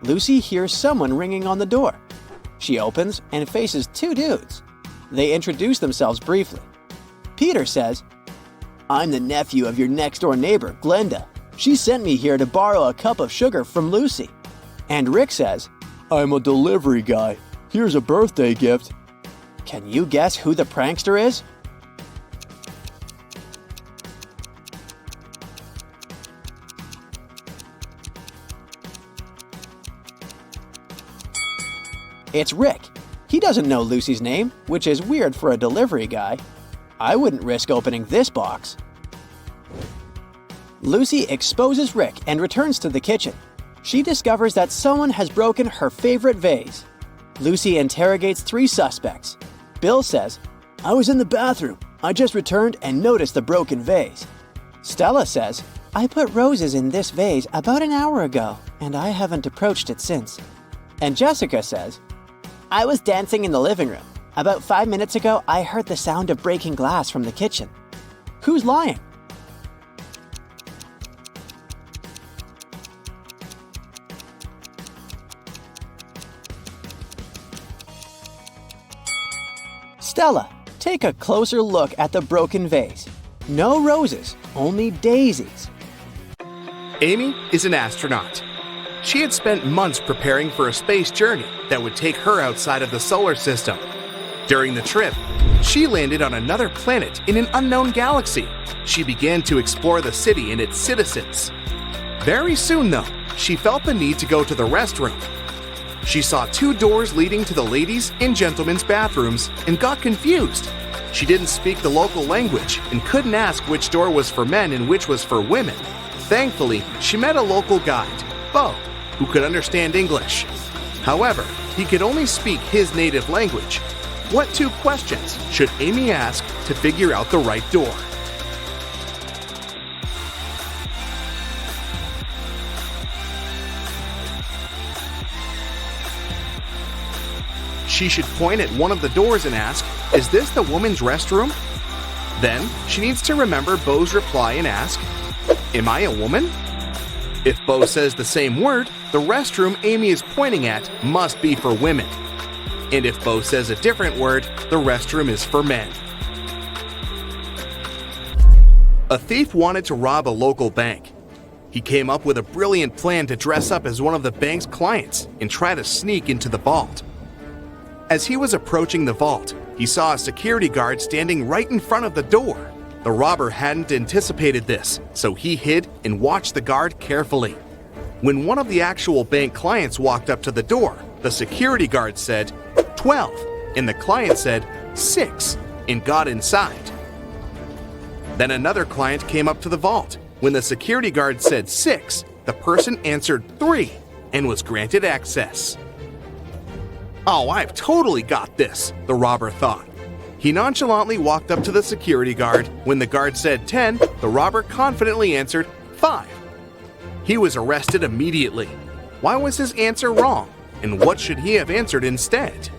Lucy hears someone ringing on the door. She opens and faces 2 dudes. They introduce themselves briefly. Peter says, "I'm the nephew of your next-door neighbor, Glenda. She sent me here to borrow a cup of sugar from Lucy." And Rick says, "I'm a delivery guy. Here's a birthday gift." Can you guess who the prankster is? It's Rick. He doesn't know Lucy's name, which is weird for a delivery guy. I wouldn't risk opening this box. Lucy exposes Rick and returns to the kitchen. She discovers that someone has broken her favorite vase. Lucy interrogates 3 suspects. Bill says, "I was in the bathroom. I just returned and noticed the broken vase." Stella says, "I put roses in this vase about an hour ago, and I haven't approached it since." And Jessica says, "I was dancing in the living room. About 5 minutes ago, I heard the sound of breaking glass from the kitchen." Who's lying? Stella, take a closer look at the broken vase. No roses, only daisies. Amy is an astronaut. She had spent months preparing for a space journey that would take her outside of the solar system. During the trip, she landed on another planet in an unknown galaxy. She began to explore the city and its citizens. Very soon, though, she felt the need to go to the restroom. She saw 2 doors leading to the ladies' and gentlemen's bathrooms and got confused. She didn't speak the local language and couldn't ask which door was for men and which was for women. Thankfully, she met a local guide, Bo, who could understand English. However, he could only speak his native language. What 2 questions should Amy ask to figure out the right door? She should point at one of the doors and ask, "Is this the woman's restroom?" Then, she needs to remember Bo's reply and ask, "Am I a woman?" If Bo says the same word, the restroom Amy is pointing at must be for women. And if Bo says a different word, the restroom is for men. A thief wanted to rob a local bank. He came up with a brilliant plan to dress up as one of the bank's clients and try to sneak into the vault. As he was approaching the vault, he saw a security guard standing right in front of the door. The robber hadn't anticipated this, so he hid and watched the guard carefully. When one of the actual bank clients walked up to the door, the security guard said, 12, and the client said, 6, and got inside. Then another client came up to the vault. When the security guard said 6, the person answered 3, and was granted access. "Oh, I've totally got this," the robber thought. He nonchalantly walked up to the security guard. When the guard said 10, the robber confidently answered 5. He was arrested immediately. Why was his answer wrong? And what should he have answered instead?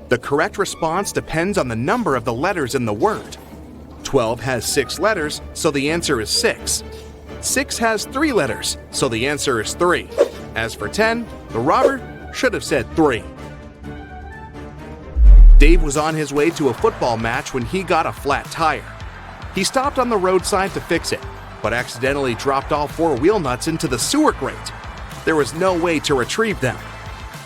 The correct response depends on the number of the letters in the word. 12 has 6 letters, so the answer is 6. 6 has 3 letters, so the answer is 3. As for 10, the robber should have said 3. Dave was on his way to a football match when he got a flat tire. He stopped on the roadside to fix it, but accidentally dropped all 4 wheel nuts into the sewer grate. There was no way to retrieve them.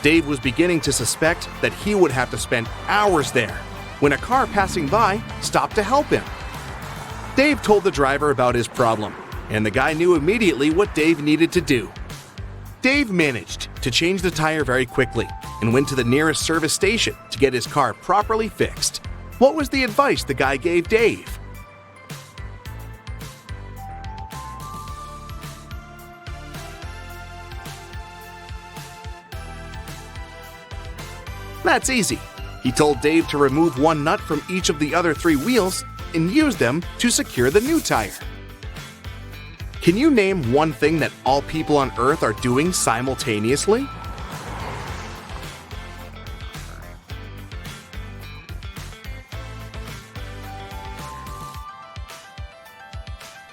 Dave was beginning to suspect that he would have to spend hours there when a car passing by stopped to help him. Dave told the driver about his problem, and the guy knew immediately what Dave needed to do. Dave managed to change the tire very quickly and went to the nearest service station to get his car properly fixed. What was the advice the guy gave Dave? That's easy. He told Dave to remove 1 nut from each of the other 3 wheels and use them to secure the new tire. Can you name one thing that all people on Earth are doing simultaneously?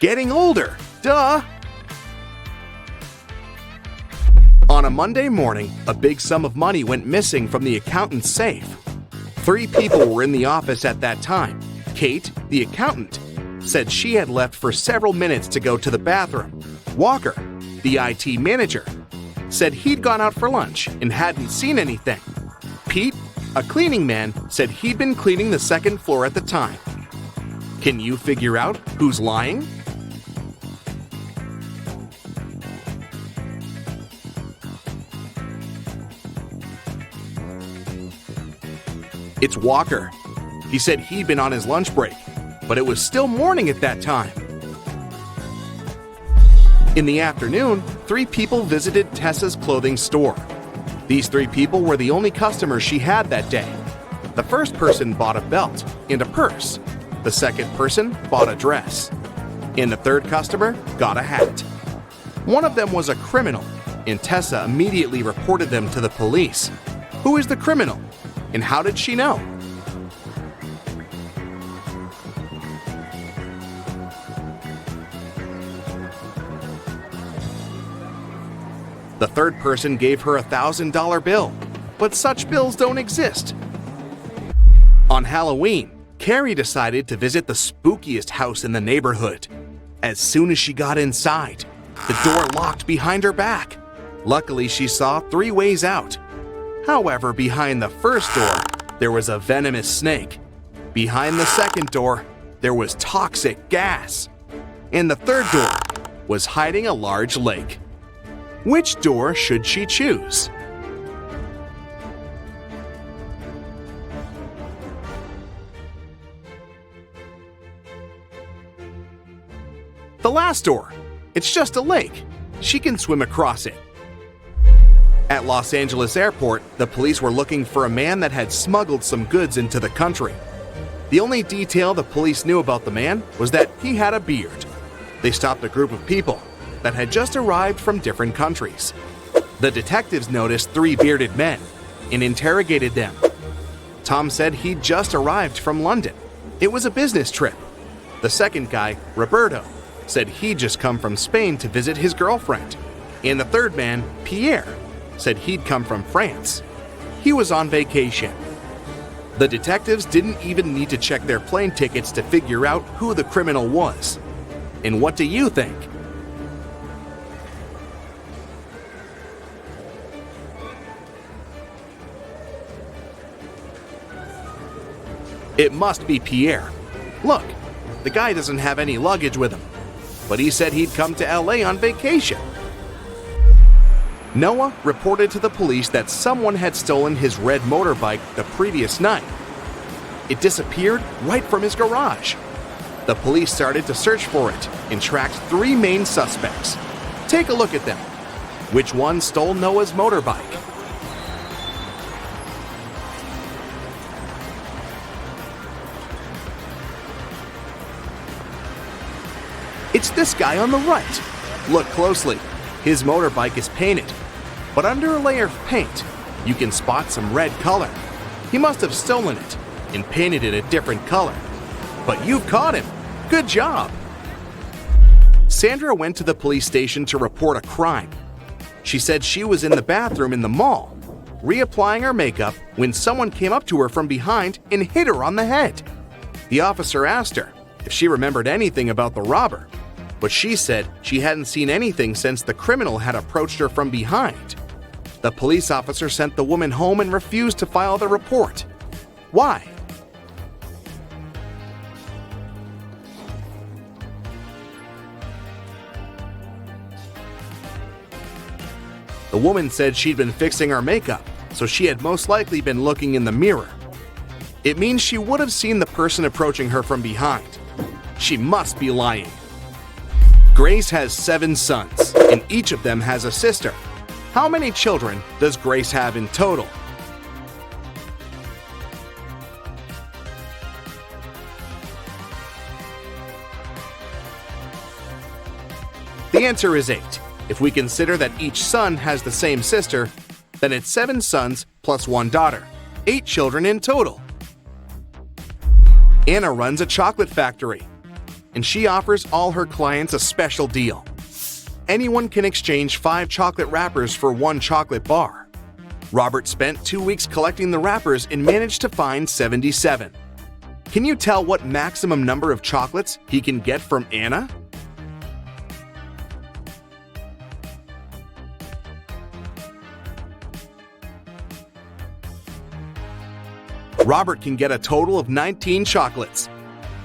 Getting older, duh! On a Monday morning, a big sum of money went missing from the accountant's safe. 3 people were in the office at that time. Kate, the accountant, said she had left for several minutes to go to the bathroom. Walker, the IT manager, said he'd gone out for lunch and hadn't seen anything. Pete, a cleaning man, said he'd been cleaning the 2nd floor at the time. Can you figure out who's lying? It's Walker. He said he'd been on his lunch break, but it was still morning at that time. In the afternoon, 3 people visited Tessa's clothing store. These 3 people were the only customers she had that day. The first person bought a belt and a purse. The second person bought a dress. And the third customer got a hat. One of them was a criminal, and Tessa immediately reported them to the police. Who is the criminal? And how did she know? The third person gave her a $1,000 bill, but such bills don't exist. On Halloween, Carrie decided to visit the spookiest house in the neighborhood. As soon as she got inside, the door locked behind her back. Luckily, she saw 3 ways out. However, behind the first door, there was a venomous snake. Behind the second door, there was toxic gas. And the third door was hiding a large lake. Which door should she choose? The last door. It's just a lake. She can swim across it. At Los Angeles Airport, the police were looking for a man that had smuggled some goods into the country. The only detail the police knew about the man was that he had a beard. They stopped a group of people that had just arrived from different countries. The detectives noticed 3 bearded men and interrogated them. Tom said he'd just arrived from London. It was a business trip. The second guy, Roberto, said he'd just come from Spain to visit his girlfriend. And the third man, Pierre, said he'd come from France. He was on vacation. The detectives didn't even need to check their plane tickets to figure out who the criminal was. And what do you think? It must be Pierre. Look, the guy doesn't have any luggage with him, but he said he'd come to LA on vacation. Noah reported to the police that someone had stolen his red motorbike the previous night. It disappeared right from his garage. The police started to search for it and tracked 3 main suspects. Take a look at them. Which one stole Noah's motorbike? It's this guy on the right. Look closely. His motorbike is painted, but under a layer of paint, you can spot some red color. He must have stolen it and painted it a different color. But you've caught him. Good job! Sandra went to the police station to report a crime. She said she was in the bathroom in the mall, reapplying her makeup when someone came up to her from behind and hit her on the head. The officer asked her if she remembered anything about the robber, but she said she hadn't seen anything since the criminal had approached her from behind. The police officer sent the woman home and refused to file the report. Why? The woman said she'd been fixing her makeup, so she had most likely been looking in the mirror. It means she would have seen the person approaching her from behind. She must be lying. Grace has 7 sons, and each of them has a sister. How many children does Grace have in total? The answer is 8. If we consider that each son has the same sister, then it's 7 sons plus 1 daughter, 8 children in total. Anna runs a chocolate factory, and she offers all her clients a special deal. Anyone can exchange 5 chocolate wrappers for 1 chocolate bar. Robert spent 2 weeks collecting the wrappers and managed to find 77. Can you tell what maximum number of chocolates he can get from Anna? Robert can get a total of 19 chocolates.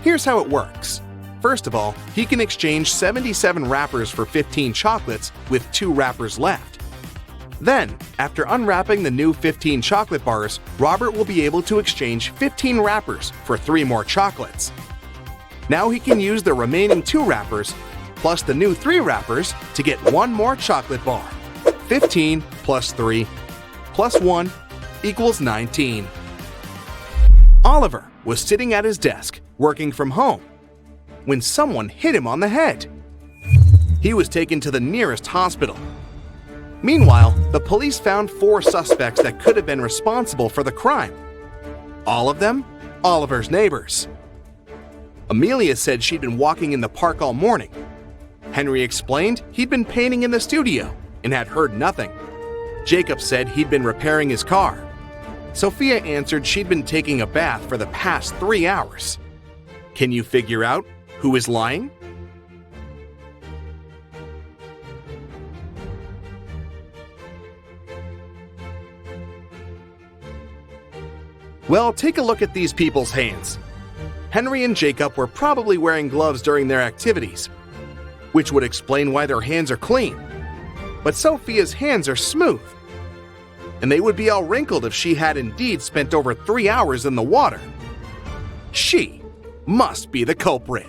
Here's how it works. First of all, he can exchange 77 wrappers for 15 chocolates with 2 wrappers left. Then, after unwrapping the new 15 chocolate bars, Robert will be able to exchange 15 wrappers for 3 more chocolates. Now he can use the remaining 2 wrappers plus the new 3 wrappers to get 1 more chocolate bar. 15 plus 3 plus 1 equals 19. Oliver was sitting at his desk, working from home, when someone hit him on the head. He was taken to the nearest hospital. Meanwhile, the police found 4 suspects that could have been responsible for the crime. All of them, Oliver's neighbors. Amelia said she'd been walking in the park all morning. Henry explained he'd been painting in the studio and had heard nothing. Jacob said he'd been repairing his car. Sophia answered she'd been taking a bath for the past 3 hours. Can you figure out who is lying? Well, take a look at these people's hands. Henry and Jacob were probably wearing gloves during their activities, which would explain why their hands are clean. But Sophia's hands are smooth, and they would be all wrinkled if she had indeed spent over 3 hours in the water. She must be the culprit.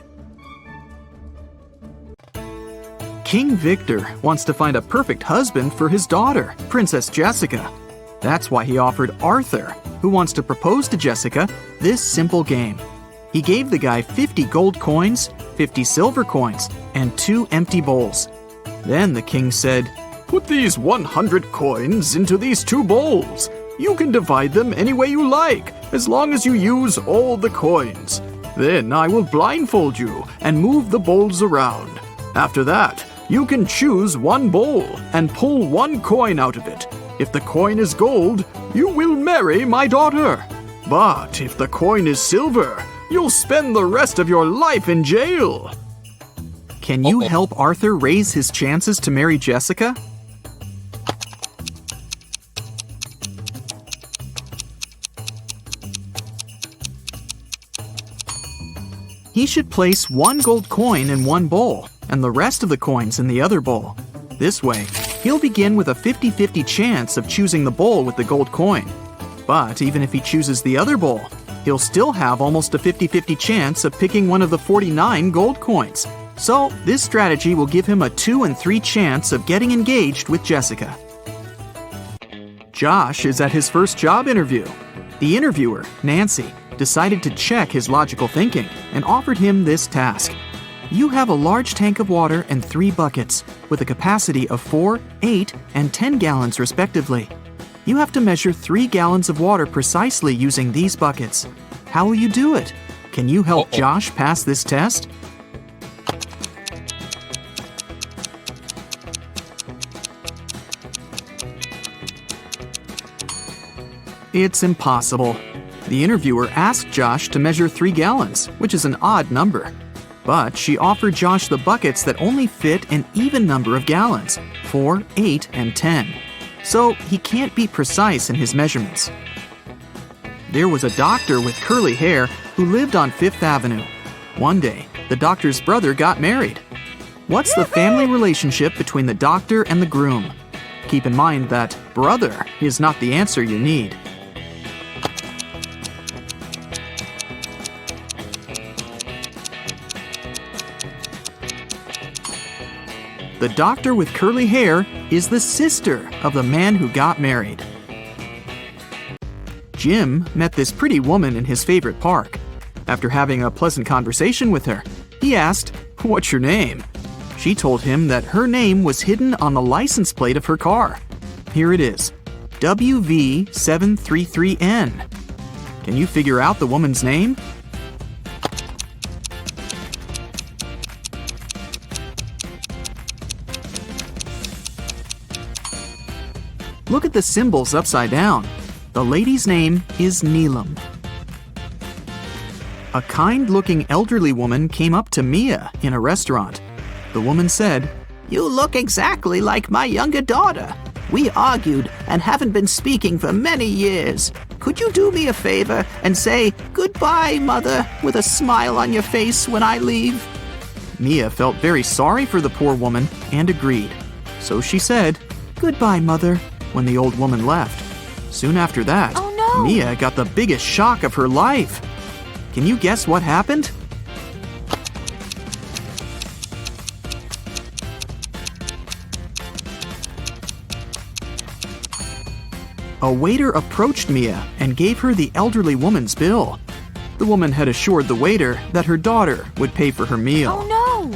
King Victor wants to find a perfect husband for his daughter, Princess Jessica. That's why he offered Arthur, who wants to propose to Jessica, this simple game. He gave the guy 50 gold coins, 50 silver coins, and 2 empty bowls. Then the king said, "Put these 100 coins into these 2 bowls. You can divide them any way you like, as long as you use all the coins. Then I will blindfold you and move the bowls around. After that, you can choose 1 bowl and pull 1 coin out of it. If the coin is gold, you will marry my daughter. But if the coin is silver, you'll spend the rest of your life in jail." Can you help Arthur raise his chances to marry Jessica? He should place 1 gold coin in 1 bowl and the rest of the coins in the other bowl. This way, he'll begin with a 50-50 chance of choosing the bowl with the gold coin. But even if he chooses the other bowl, he'll still have almost a 50-50 chance of picking one of the 49 gold coins. So this strategy will give him a 2 and 3 chance of getting engaged with Jessica. Josh is at his first job interview. The interviewer, Nancy, decided to check his logical thinking and offered him this task. You have a large tank of water and 3 buckets with a capacity of 4, 8, and 10 gallons respectively. You have to measure 3 gallons of water precisely using these buckets. How will you do it? Can you help Josh pass this test? It's impossible. The interviewer asked Josh to measure 3 gallons, which is an odd number. But she offered Josh the buckets that only fit an even number of gallons, 4, 8, and 10. So he can't be precise in his measurements. There was a doctor with curly hair who lived on 5th Avenue. One day, the doctor's brother got married. What's the family relationship between the doctor and the groom? Keep in mind that brother is not the answer you need. The doctor with curly hair is the sister of the man who got married. Jim met this pretty woman in his favorite park. After having a pleasant conversation with her, he asked, "What's your name?" She told him that her name was hidden on the license plate of her car. Here it is, WV733N. Can you figure out the woman's name? Look at the symbols upside down. The lady's name is Neelam. A kind-looking elderly woman came up to Mia in a restaurant. The woman said, "You look exactly like my younger daughter. We argued and haven't been speaking for many years. Could you do me a favor and say, 'Goodbye, Mother,' with a smile on your face when I leave?" Mia felt very sorry for the poor woman and agreed. So she said, "Goodbye, Mother," when the old woman left. Soon after that, Oh, no. Mia got the biggest shock of her life. Can you guess what happened? A waiter approached Mia and gave her the elderly woman's bill. The woman had assured the waiter that her daughter would pay for her meal. Oh no!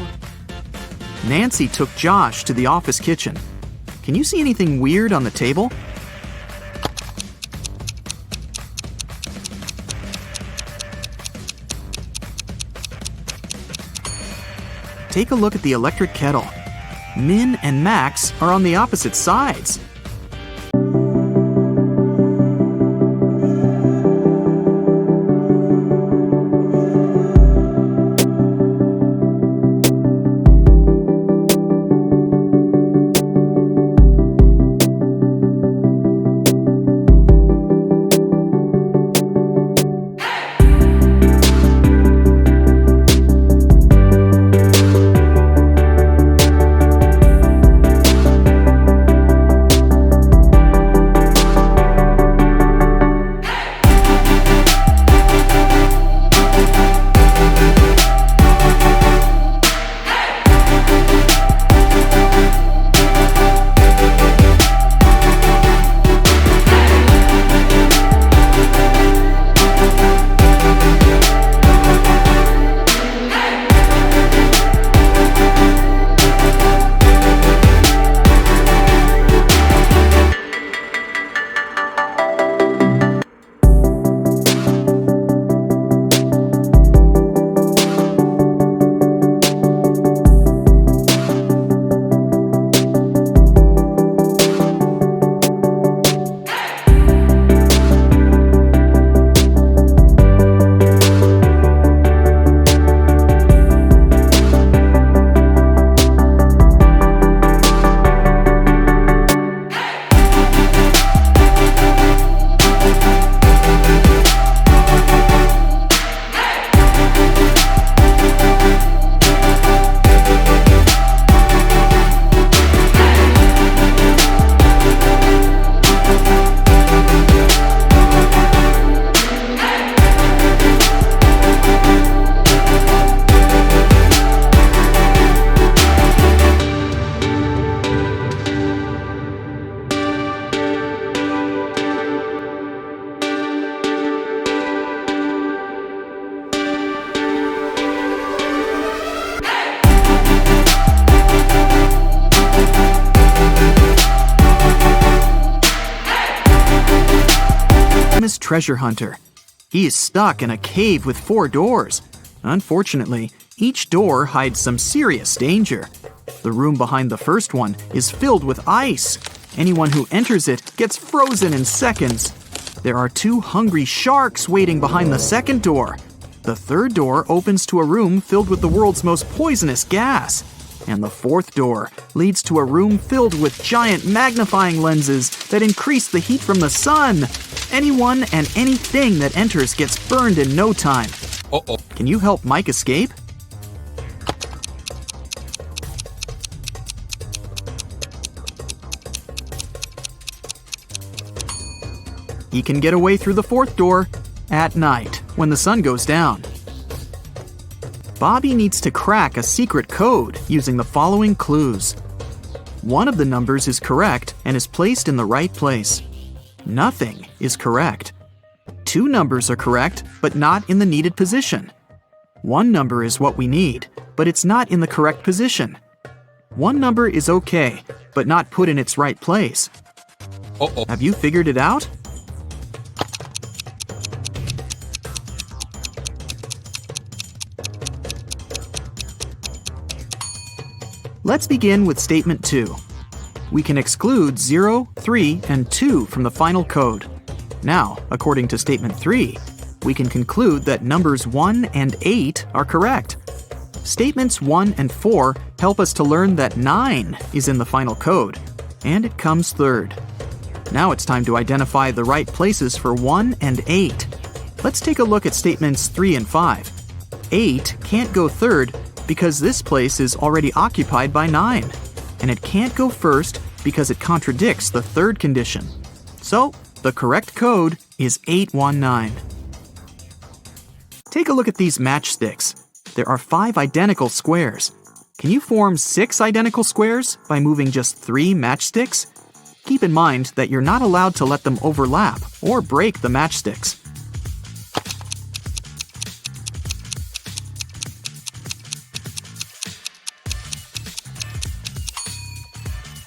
Nancy took Josh to the office kitchen. Can you see anything weird on the table? Take a look at the electric kettle. Min and Max are on the opposite sides. Treasure hunter. He is stuck in a cave with 4 doors. Unfortunately, each door hides some serious danger. The room behind the first one is filled with ice. Anyone who enters it gets frozen in seconds. There are 2 hungry sharks waiting behind the second door. The third door opens to a room filled with the world's most poisonous gas. And the fourth door leads to a room filled with giant magnifying lenses that increase the heat from the sun. Anyone and anything that enters gets burned in no time. Can you help Mike escape? He can get away through the fourth door at night when the sun goes down. Bobby needs to crack a secret code using the following clues. One of the numbers is correct and is placed in the right place. Nothing is correct. 2 numbers are correct, but not in the needed position. 1 number is what we need, but it's not in the correct position. 1 number is okay, but not put in its right place. Have you figured it out? Let's begin with statement 2. We can exclude 0, 3, and 2 from the final code. Now, according to statement 3, we can conclude that numbers 1 and 8 are correct. Statements 1 and 4 help us to learn that 9 is in the final code, and it comes third. Now it's time to identify the right places for 1 and 8. Let's take a look at statements 3 and 5. 8 can't go third because this place is already occupied by 9, and it can't go first because it contradicts the third condition. So, the correct code is 819. Take a look at these matchsticks. There are 5 identical squares. Can you form 6 identical squares by moving just 3 matchsticks? Keep in mind that you're not allowed to let them overlap or break the matchsticks.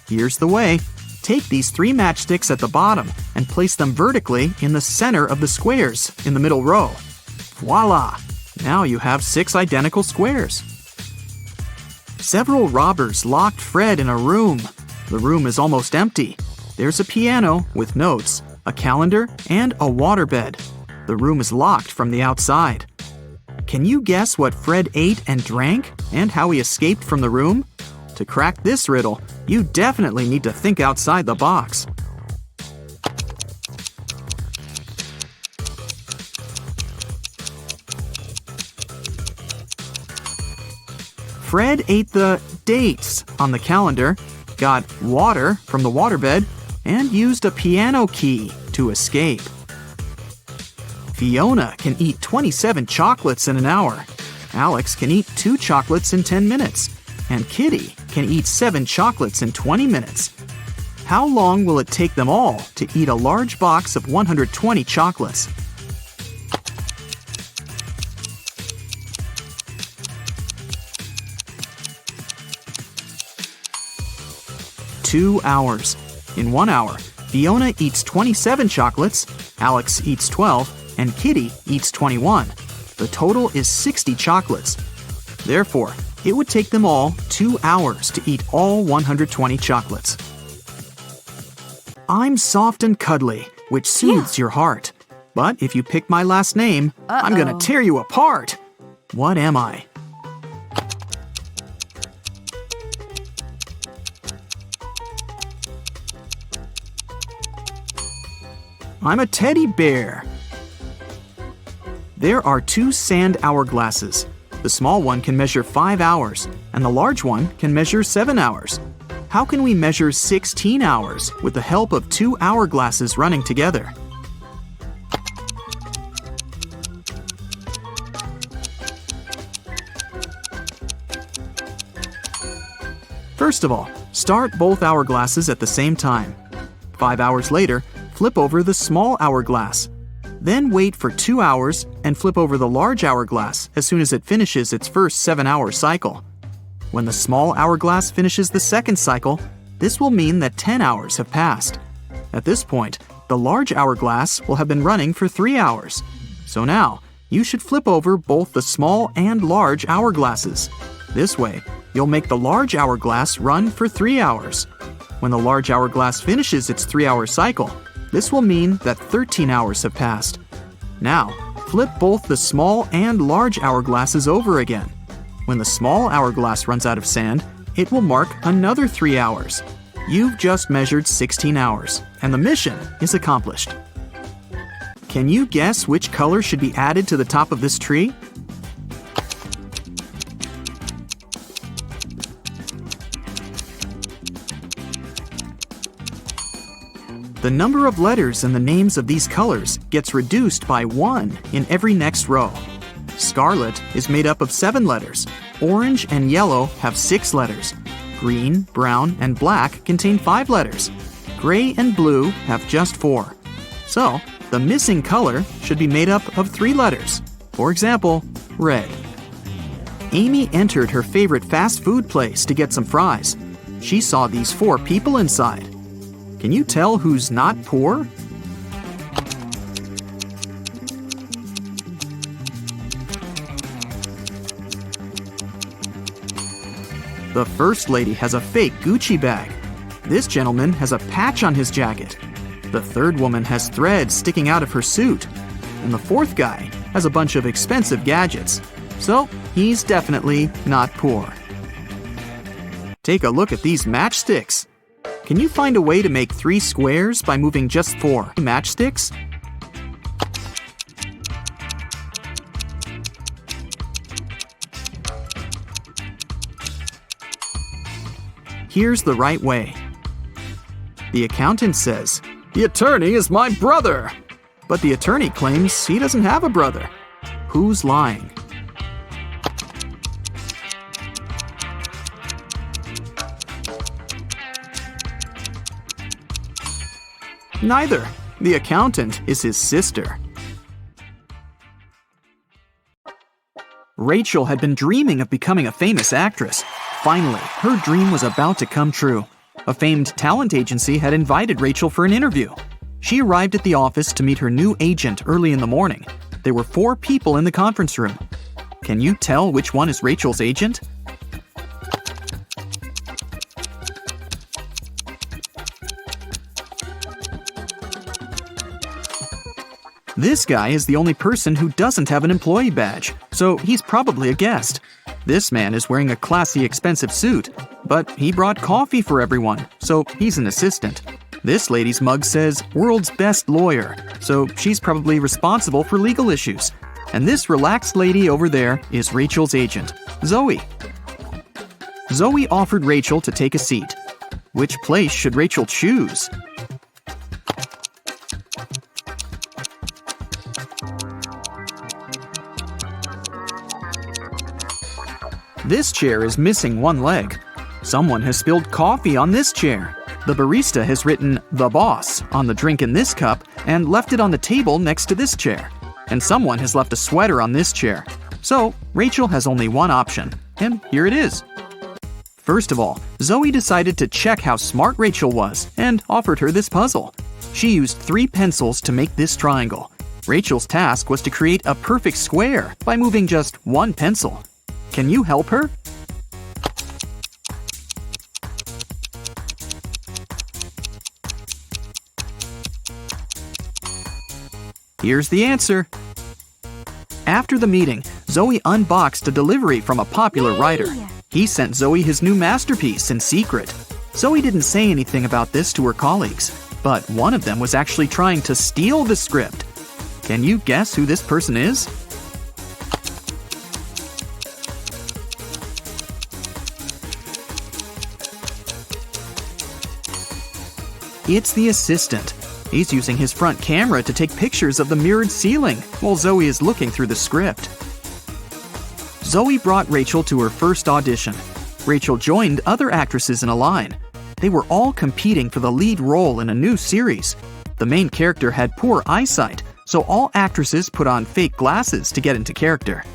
Here's the way. Take these 3 matchsticks at the bottom and place them vertically in the center of the squares in the middle row. Voila! Now you have 6 identical squares. Several robbers locked Fred in a room. The room is almost empty. There's a piano with notes, a calendar, and a waterbed. The room is locked from the outside. Can you guess what Fred ate and drank and how he escaped from the room? To crack this riddle, you definitely need to think outside the box. Fred ate the dates on the calendar, got water from the waterbed, and used a piano key to escape. Fiona can eat 27 chocolates in an hour. Alex can eat 2 chocolates in 10 minutes. And Kitty can eat 7 chocolates in 20 minutes. How long will it take them all to eat a large box of 120 chocolates? Two hours. In 1 hour, Fiona eats 27 chocolates, Alex eats 12, and Kitty eats 21. The total is 60 chocolates. Therefore, it would take them all 2 hours to eat all 120 chocolates. I'm soft and cuddly, which soothes your heart. But if you pick my last name, I'm gonna tear you apart. What am I? I'm a teddy bear. There are 2 sand hourglasses. The small one can measure 5 hours, and the large one can measure 7 hours. How can we measure 16 hours with the help of 2 hourglasses running together? First of all, start both hourglasses at the same time. 5 hours later, flip over the small hourglass. Then wait for 2 hours and flip over the large hourglass as soon as it finishes its first 7-hour cycle. When the small hourglass finishes the second cycle, this will mean that 10 hours have passed. At this point, the large hourglass will have been running for 3 hours. So now, you should flip over both the small and large hourglasses. This way, you'll make the large hourglass run for 3 hours. When the large hourglass finishes its 3-hour cycle, This will mean that 13 hours have passed. Now, flip both the small and large hourglasses over again. When the small hourglass runs out of sand, it will mark another 3 hours. You've just measured 16 hours, and the mission is accomplished. Can you guess which color should be added to the top of this tree? The number of letters in the names of these colors gets reduced by 1 in every next row. Scarlet is made up of 7 letters. Orange and yellow have 6 letters. Green, brown, and black contain 5 letters. Gray and blue have just 4. So, the missing color should be made up of 3 letters. For example, red. Amy entered her favorite fast food place to get some fries. She saw these 4 people inside. Can you tell who's not poor? The first lady has a fake Gucci bag. This gentleman has a patch on his jacket. The third woman has threads sticking out of her suit. And the fourth guy has a bunch of expensive gadgets. So, he's definitely not poor. Take a look at these matchsticks. Can you find a way to make 3 squares by moving just 4 matchsticks? Here's the right way. The accountant says, "The attorney is my brother!" But the attorney claims he doesn't have a brother. Who's lying? Neither. The accountant is his sister. Rachel had been dreaming of becoming a famous actress. Finally, her dream was about to come true. A famed talent agency had invited Rachel for an interview. She arrived at the office to meet her new agent early in the morning. There were 4 people in the conference room. Can you tell which one is Rachel's agent? This guy is the only person who doesn't have an employee badge, so he's probably a guest. This man is wearing a classy, expensive suit, but he brought coffee for everyone, so he's an assistant. This lady's mug says "World's Best Lawyer," so she's probably responsible for legal issues. And this relaxed lady over there is Rachel's agent, Zoe. Zoe offered Rachel to take a seat. Which place should Rachel choose? This chair is missing 1 leg. Someone has spilled coffee on this chair. The barista has written "The Boss" on the drink in this cup and left it on the table next to this chair. And someone has left a sweater on this chair. So, Rachel has only 1 option, and here it is. First of all, Zoe decided to check how smart Rachel was and offered her this puzzle. She used 3 pencils to make this triangle. Rachel's task was to create a perfect square by moving just 1 pencil. Can you help her? Here's the answer. After the meeting, Zoe unboxed a delivery from a popular writer. He sent Zoe his new masterpiece in secret. Zoe didn't say anything about this to her colleagues, but one of them was actually trying to steal the script. Can you guess who this person is? It's the assistant. He's using his front camera to take pictures of the mirrored ceiling while Zoe is looking through the script. Zoe brought Rachel to her first audition. Rachel joined other actresses in a line. They were all competing for the lead role in a new series. The main character had poor eyesight, so all actresses put on fake glasses to get into character.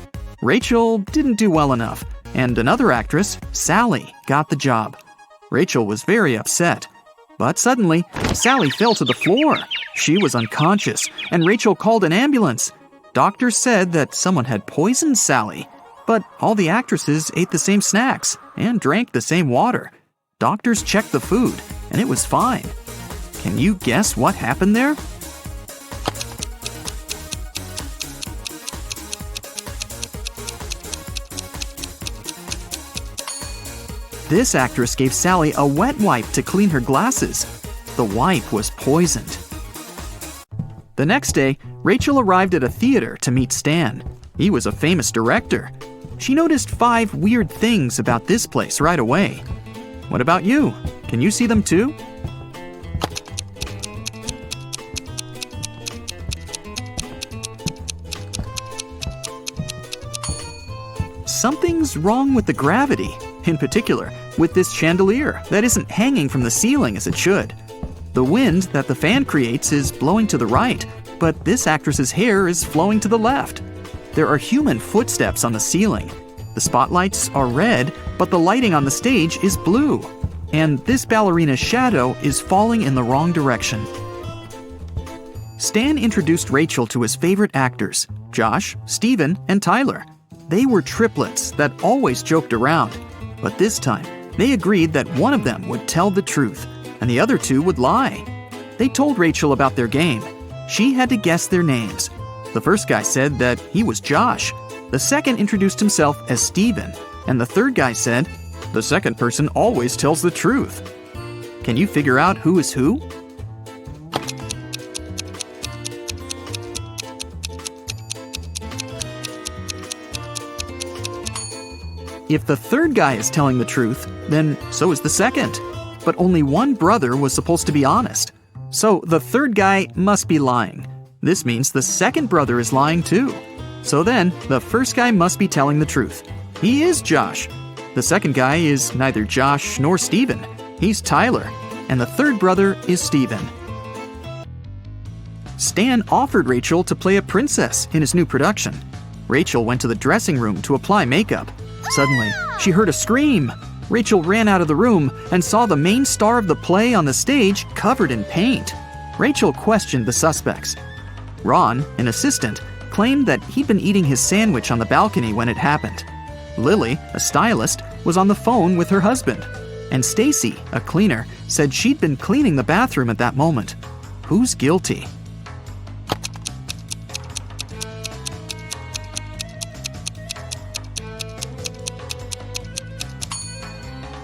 Rachel didn't do well enough, and another actress, Sally, got the job. Rachel was very upset. But suddenly, Sally fell to the floor. She was unconscious, and Rachel called an ambulance. Doctors said that someone had poisoned Sally. But all the actresses ate the same snacks and drank the same water. Doctors checked the food, and it was fine. Can you guess what happened there? This actress gave Sally a wet wipe to clean her glasses. The wipe was poisoned. The next day, Rachel arrived at a theater to meet Stan. He was a famous director. She noticed 5 weird things about this place right away. What about you? Can you see them too? Something's wrong with the gravity, in particular with this chandelier that isn't hanging from the ceiling as it should. The wind that the fan creates is blowing to the right, but this actress's hair is flowing to the left. There are human footsteps on the ceiling. The spotlights are red, but the lighting on the stage is blue. And this ballerina's shadow is falling in the wrong direction. Stan introduced Rachel to his favorite actors, Josh, Steven, and Tyler. They were triplets that always joked around, but this time they agreed that one of them would tell the truth and the other 2 would lie. They told Rachel about their game. She had to guess their names. The first guy said that he was Josh. The second introduced himself as Steven, and the third guy said, "The second person always tells the truth." Can you figure out who is who? If the third guy is telling the truth, then so is the second. But only one brother was supposed to be honest. So the third guy must be lying. This means the second brother is lying too. So then, the first guy must be telling the truth. He is Josh. The second guy is neither Josh nor Steven. He's Tyler. And the third brother is Steven. Stan offered Rachel to play a princess in his new production. Rachel went to the dressing room to apply makeup. Suddenly, she heard a scream. Rachel ran out of the room and saw the main star of the play on the stage covered in paint. Rachel questioned the suspects. Ron, an assistant, claimed that he'd been eating his sandwich on the balcony when it happened. Lily, a stylist, was on the phone with her husband. And Stacy, a cleaner, said she'd been cleaning the bathroom at that moment. Who's guilty?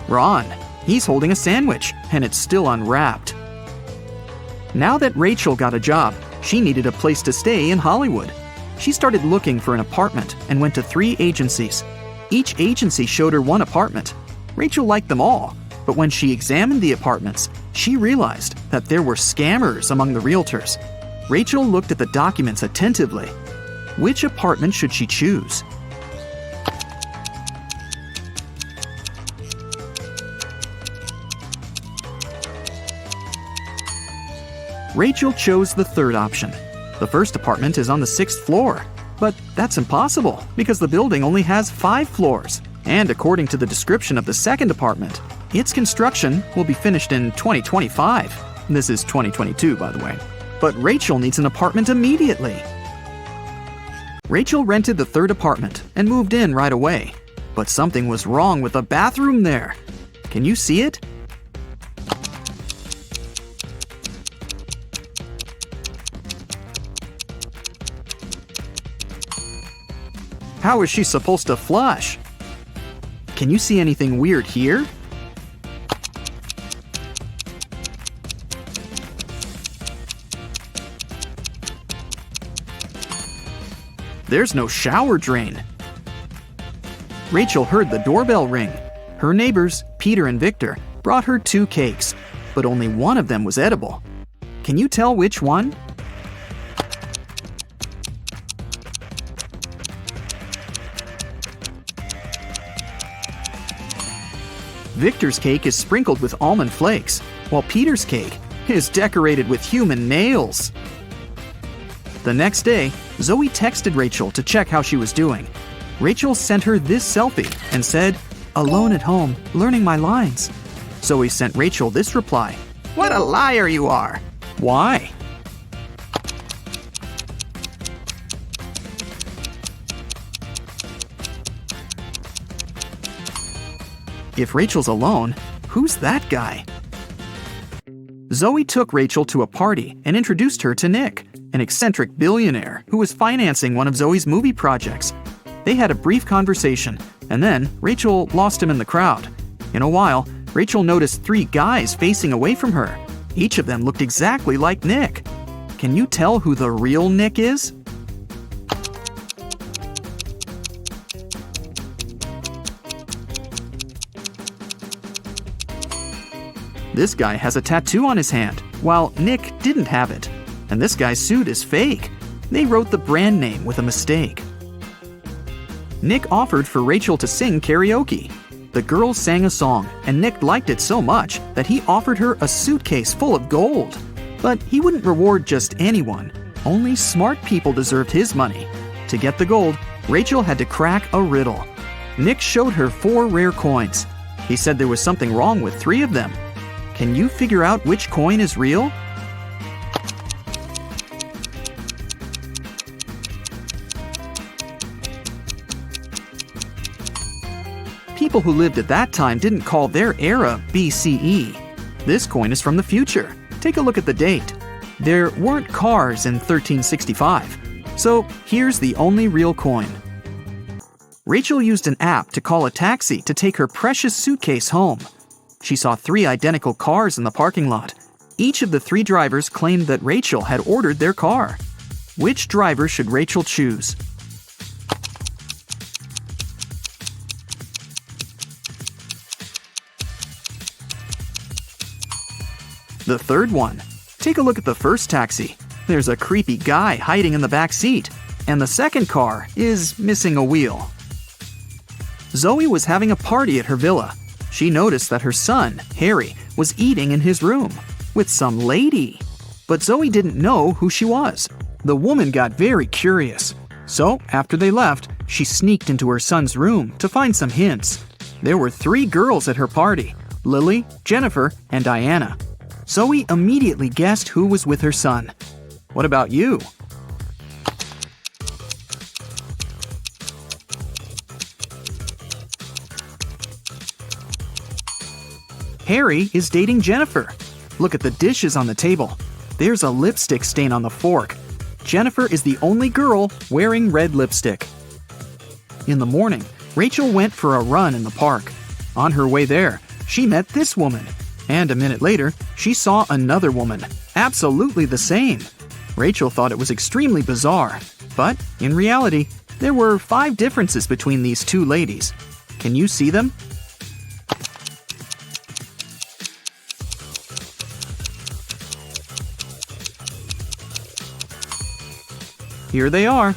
Ron. He's holding a sandwich, and it's still unwrapped. Now that Rachel got a job, she needed a place to stay in Hollywood. She started looking for an apartment and went to 3 agencies. Each agency showed her one apartment. Rachel liked them all, but when she examined the apartments, she realized that there were scammers among the realtors. Rachel looked at the documents attentively. Which apartment should she choose? Rachel chose the third option. The first apartment is on the 6th floor. But that's impossible because the building only has 5 floors. And according to the description of the second apartment, its construction will be finished in 2025. This is 2022, by the way. But Rachel needs an apartment immediately. Rachel rented the third apartment and moved in right away. But something was wrong with the bathroom there. Can you see it? How is she supposed to flush? Can you see anything weird here? There's no shower drain. Rachel heard the doorbell ring. Her neighbors, Peter and Victor, brought her 2 cakes, but only one of them was edible. Can you tell which one? Victor's cake is sprinkled with almond flakes, while Peter's cake is decorated with human nails. The next day, Zoe texted Rachel to check how she was doing. Rachel sent her this selfie and said, "Alone at home, learning my lines." Zoe sent Rachel this reply, "What a liar you are!" Why? If Rachel's alone, who's that guy? Zoe took Rachel to a party and introduced her to Nick, an eccentric billionaire who was financing one of Zoe's movie projects. They had a brief conversation, and then Rachel lost him in the crowd. In a while, Rachel noticed 3 guys facing away from her. Each of them looked exactly like Nick. Can you tell who the real Nick is? This guy has a tattoo on his hand, while Nick didn't have it. And this guy's suit is fake. They wrote the brand name with a mistake. Nick offered for Rachel to sing karaoke. The girls sang a song, and Nick liked it so much that he offered her a suitcase full of gold. But he wouldn't reward just anyone. Only smart people deserved his money. To get the gold, Rachel had to crack a riddle. Nick showed her 4 rare coins. He said there was something wrong with 3 of them. Can you figure out which coin is real? People who lived at that time didn't call their era BCE. This coin is from the future. Take a look at the date. There weren't cars in 1365. So here's the only real coin. Rachel used an app to call a taxi to take her precious suitcase home. She saw 3 identical cars in the parking lot. Each of the 3 drivers claimed that Rachel had ordered their car. Which driver should Rachel choose? The third one. Take a look at the first taxi. There's a creepy guy hiding in the back seat, and the second car is missing a wheel. Zoe was having a party at her villa. She noticed that her son, Harry, was eating in his room with some lady. But Zoe didn't know who she was. The woman got very curious. So, after they left, she sneaked into her son's room to find some hints. There were 3 girls at her party: Lily, Jennifer, and Diana. Zoe immediately guessed who was with her son. What about you? Harry is dating Jennifer. Look at the dishes on the table. There's a lipstick stain on the fork. Jennifer is the only girl wearing red lipstick. In the morning, Rachel went for a run in the park. On her way there, she met this woman. And a minute later, she saw another woman, absolutely the same. Rachel thought it was extremely bizarre. But in reality, there were 5 differences between these 2 ladies. Can you see them? Here they are.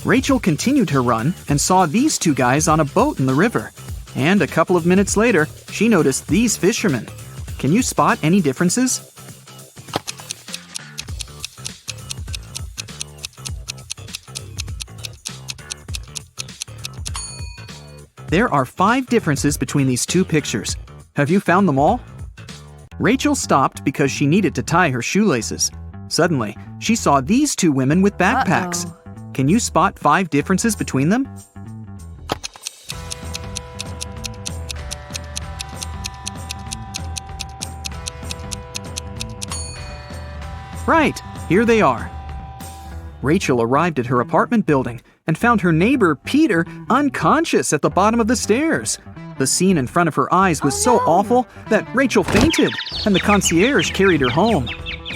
Rachel continued her run and saw these 2 guys on a boat in the river. And a couple of minutes later, she noticed these fishermen. Can you spot any differences? There are 5 differences between these 2 pictures. Have you found them all? Rachel stopped because she needed to tie her shoelaces. Suddenly, she saw these 2 women with backpacks. Can you spot 5 differences between them? Right, here they are. Rachel arrived at her apartment building and found her neighbor, Peter, unconscious at the bottom of the stairs. The scene in front of her eyes was so awful that Rachel fainted, and the concierge carried her home.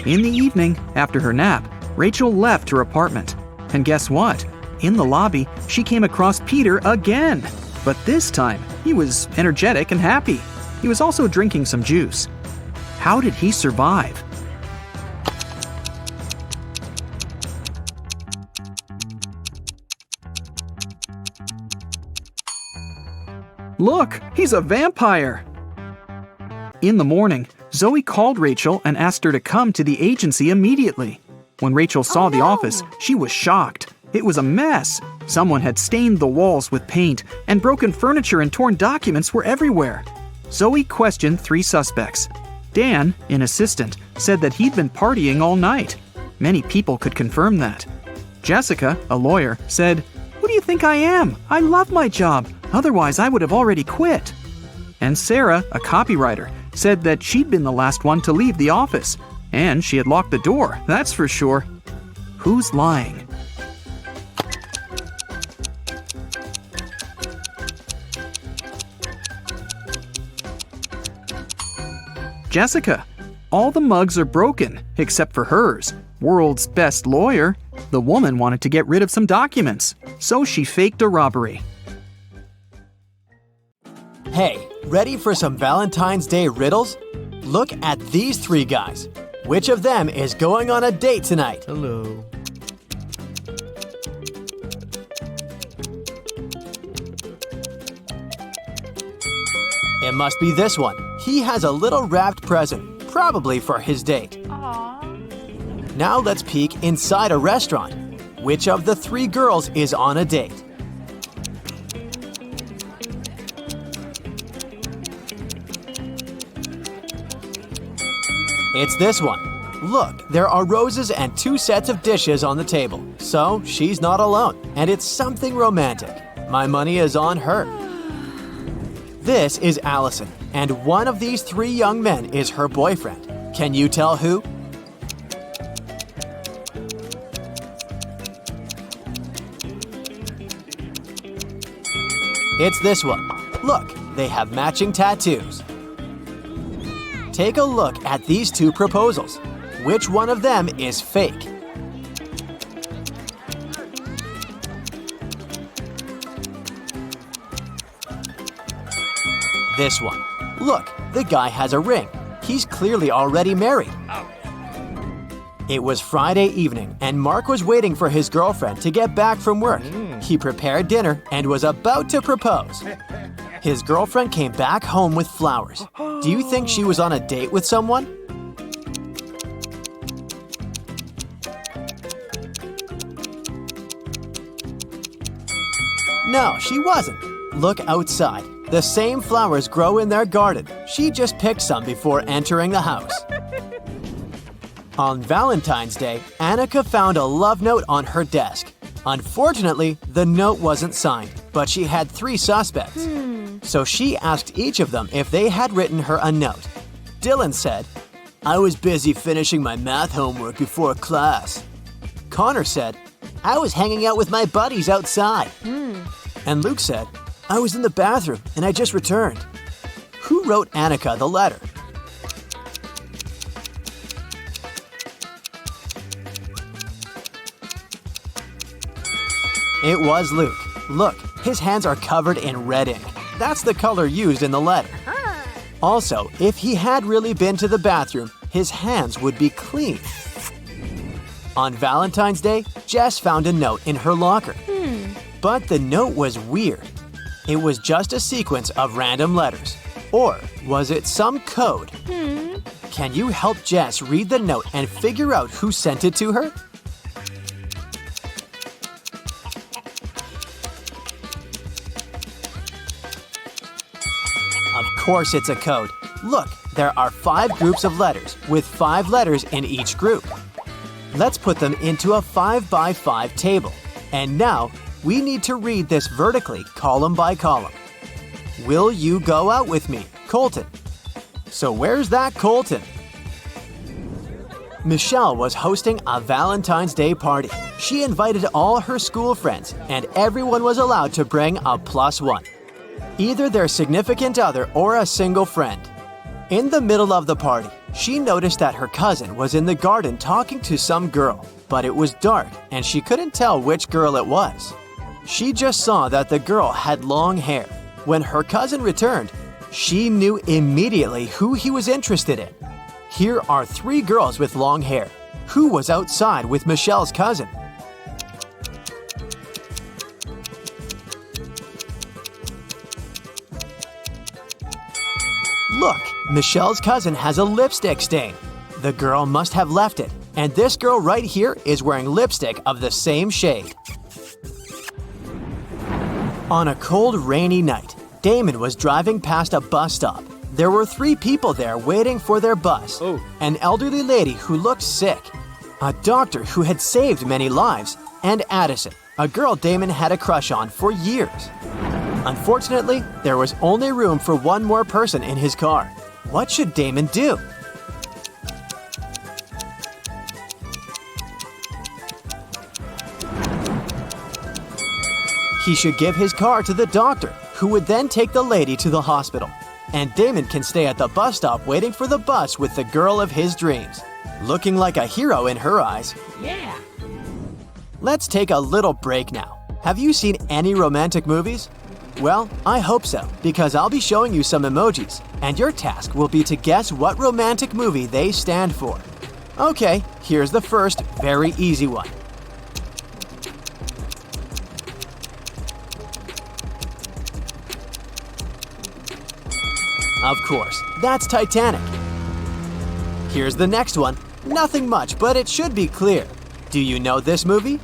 In the evening, after her nap, Rachel left her apartment. And guess what? In the lobby, she came across Peter again. But this time, he was energetic and happy. He was also drinking some juice. How did he survive? Look, he's a vampire! In the morning, Zoe called Rachel and asked her to come to the agency immediately. When Rachel saw the office, she was shocked. It was a mess. Someone had stained the walls with paint, and broken furniture and torn documents were everywhere. Zoe questioned 3 suspects. Dan, an assistant, said that he'd been partying all night. Many people could confirm that. Jessica, a lawyer, said, "Who do you think I am? I love my job. Otherwise, I would have already quit." And Sarah, a copywriter, said that she'd been the last one to leave the office, and she had locked the door, that's for sure. Who's lying? Jessica. All the mugs are broken, except for hers. World's best lawyer. The woman wanted to get rid of some documents, so she faked a robbery. Hey, ready for some Valentine's Day riddles? Look at these three guys. Which of them is going on a date tonight? Hello. It must be this one. He has a little wrapped present, probably for his date. Now let's peek inside a restaurant. Which of the three girls is on a date? It's this one. Look, there are roses and 2 sets of dishes on the table. So she's not alone, and it's something romantic. My money is on her. This is Allison, and one of these 3 young men is her boyfriend. Can you tell who? It's this one. Look, they have matching tattoos. Take a look at these 2 proposals. Which one of them is fake? This one. Look, the guy has a ring. He's clearly already married. It was Friday evening, and Mark was waiting for his girlfriend to get back from work. He prepared dinner and was about to propose. His girlfriend came back home with flowers. Do you think she was on a date with someone? No, she wasn't. Look outside. The same flowers grow in their garden. She just picked some before entering the house. On Valentine's Day, Annika found a love note on her desk. Unfortunately, the note wasn't signed, but she had 3 suspects. So she asked each of them if they had written her a note. Dylan said, "I was busy finishing my math homework before class." Connor said, "I was hanging out with my buddies outside." And Luke said, "I was in the bathroom and I just returned." Who wrote Annika the letter? It was Luke. Look, his hands are covered in red ink. That's the color used in the letter. Also, if he had really been to the bathroom, his hands would be clean. On Valentine's Day, Jess found a note in her locker. But the note was weird. It was just a sequence of random letters. Or was it some code? Can you help Jess read the note and figure out who sent it to her? Of course it's a code. Look, there are 5 groups of letters with 5 letters in each group. Let's put them into a 5x5 table. And now, we need to read this vertically, column by column. Will you go out with me, Colton? So where's that Colton? Michelle was hosting a Valentine's Day party. She invited all her school friends, and everyone was allowed to bring a +1. Either their significant other or a single friend. In the middle of the party, she noticed that her cousin was in the garden talking to some girl, but it was dark and she couldn't tell which girl it was. She just saw that the girl had long hair. When her cousin returned, she knew immediately who he was interested in. Here are 3 girls with long hair. Who was outside with Michelle's cousin? Look, Michelle's cousin has a lipstick stain. The girl must have left it, and this girl right here is wearing lipstick of the same shade. On a cold, rainy night, Damon was driving past a bus stop. There were 3 people there waiting for their bus. An elderly lady who looked sick, a doctor who had saved many lives, and Addison, a girl Damon had a crush on for years. Unfortunately, there was only room for one more person in his car. What should Damon do? He should give his car to the doctor, who would then take the lady to the hospital. And Damon can stay at the bus stop waiting for the bus with the girl of his dreams. Looking like a hero in her eyes. Yeah. Let's take a little break now. Have you seen any romantic movies? Well, I hope so, because I'll be showing you some emojis, and your task will be to guess what romantic movie they stand for. Okay, here's the first very easy one. Of course, that's Titanic. Here's the next one. Nothing much, but it should be clear. Do you know this movie?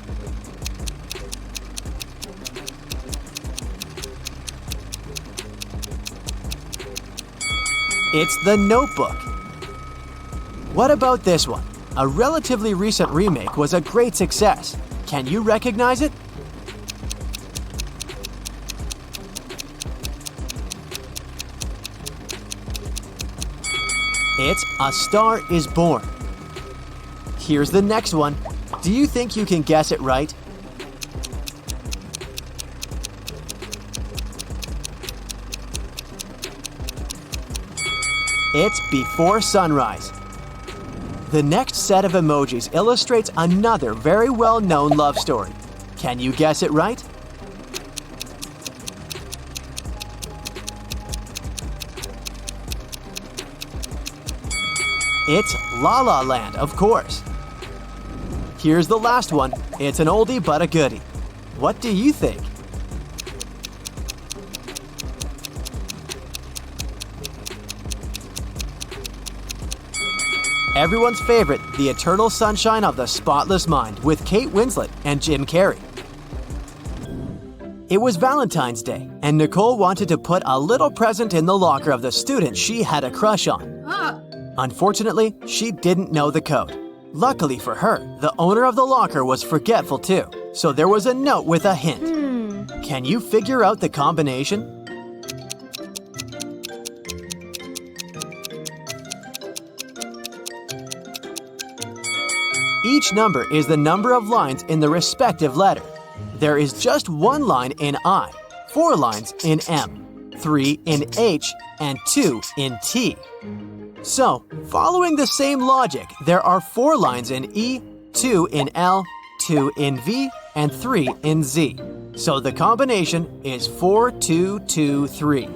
It's The Notebook. What about this one? A relatively recent remake was a great success. Can you recognize it? It's A Star is Born. Here's the next one. Do you think you can guess it right? It's Before Sunrise. The next set of emojis illustrates another very well-known love story. Can you guess it right? It's La La Land, of course. Here's the last one. It's an oldie but a goodie. What do you think? Everyone's favorite, The Eternal Sunshine of the Spotless Mind with Kate Winslet and Jim Carrey. It was Valentine's Day, and Nicole wanted to put a little present in the locker of the student she had a crush on. Unfortunately, she didn't know the code. Luckily for her, the owner of the locker was forgetful too, so there was a note with a hint. Can you figure out the combination? Each number is the number of lines in the respective letter. There is just one line in I, 4 lines in M, 3 in H, and 2 in T. So, following the same logic, there are 4 lines in E, 2 in L, 2 in V, and 3 in Z. So the combination is 4, 2, 2, 3.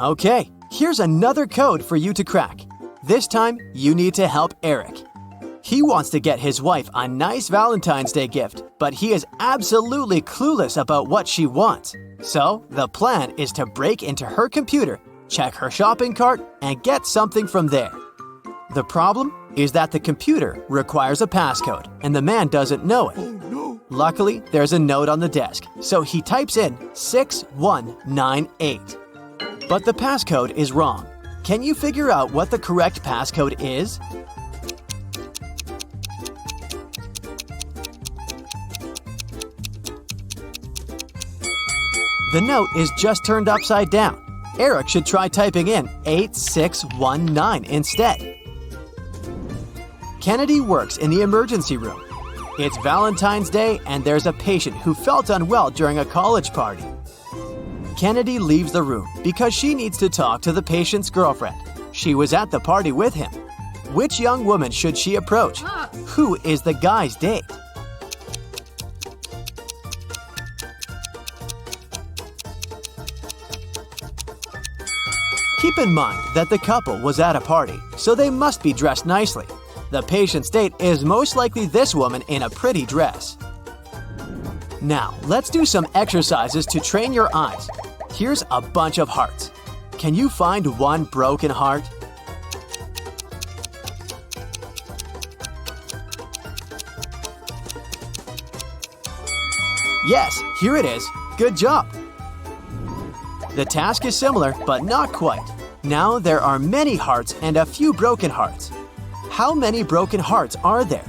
Okay, here's another code for you to crack. This time, you need to help Eric. He wants to get his wife a nice Valentine's Day gift, but he is absolutely clueless about what she wants. So, the plan is to break into her computer, check her shopping cart, and get something from there. The problem is that the computer requires a passcode, and the man doesn't know it. Luckily, there's a note on the desk, so he types in 6198. But the passcode is wrong. Can you figure out what the correct passcode is? The note is just turned upside down. Eric should try typing in 8619 instead. Kennedy works in the emergency room. It's Valentine's Day and there's a patient who felt unwell during a college party. Kennedy leaves the room because she needs to talk to the patient's girlfriend. She was at the party with him. Which young woman should she approach? Who is the guy's date? Keep in mind that the couple was at a party, so they must be dressed nicely. The patient's date is most likely this woman in a pretty dress. Now, let's do some exercises to train your eyes. Here's a bunch of hearts. Can you find one broken heart? Yes, here it is. Good job. The task is similar, but not quite. Now there are many hearts and a few broken hearts. How many broken hearts are there?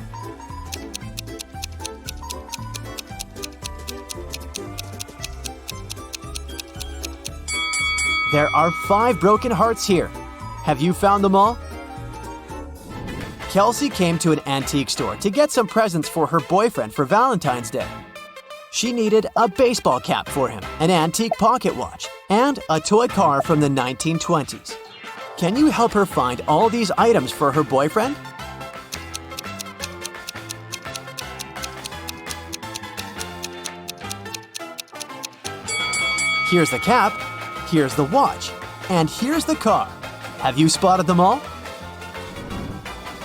There are 5 broken hearts here. Have you found them all? Kelsey came to an antique store to get some presents for her boyfriend for Valentine's Day. She needed a baseball cap for him, an antique pocket watch, and a toy car from the 1920s. Can you help her find all these items for her boyfriend? Here's the cap, here's the watch, and here's the car. Have you spotted them all?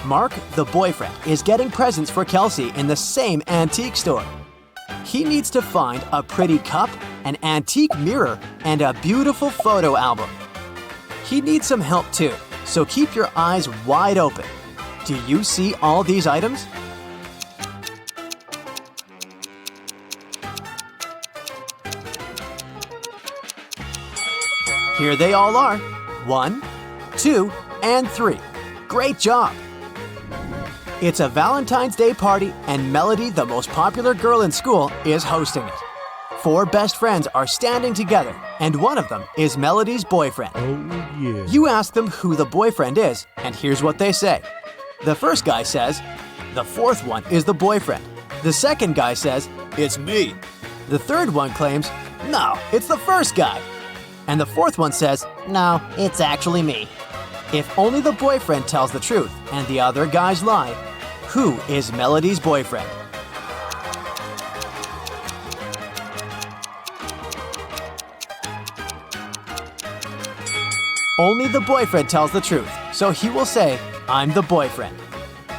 Mark, the boyfriend, is getting presents for Kelsey in the same antique store. He needs to find a pretty cup, an antique mirror, and a beautiful photo album. He needs some help too, so keep your eyes wide open. Do you see all these items? Here they all are. 1, 2, and 3. Great job! It's a Valentine's Day party, and Melody, the most popular girl in school, is hosting it. 4 best friends are standing together, and one of them is Melody's boyfriend. Oh, yeah. You ask them who the boyfriend is, and here's what they say. The first guy says, "The fourth one is the boyfriend." The second guy says, "It's me." The third one claims, "No, it's the first guy." And the fourth one says, "No, it's actually me." If only the boyfriend tells the truth and the other guys lie, who is Melody's boyfriend? Only the boyfriend tells the truth, so he will say, "I'm the boyfriend."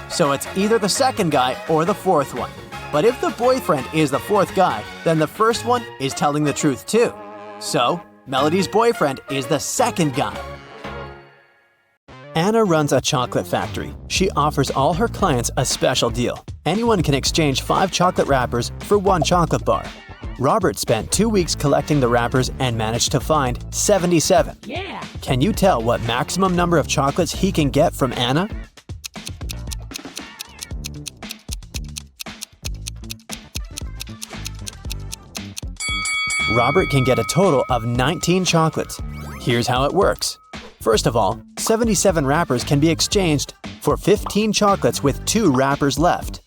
So it's either the second guy or the fourth one. But if the boyfriend is the fourth guy, then the first one is telling the truth too. So, Melody's boyfriend is the second guy. Anna runs a chocolate factory. She offers all her clients a special deal. Anyone can exchange 5 chocolate wrappers for 1 chocolate bar. Robert spent 2 weeks collecting the wrappers and managed to find 77. Yeah. Can you tell what maximum number of chocolates he can get from Anna? Robert can get a total of 19 chocolates. Here's how it works. First of all, 77 wrappers can be exchanged for 15 chocolates with 2 wrappers left.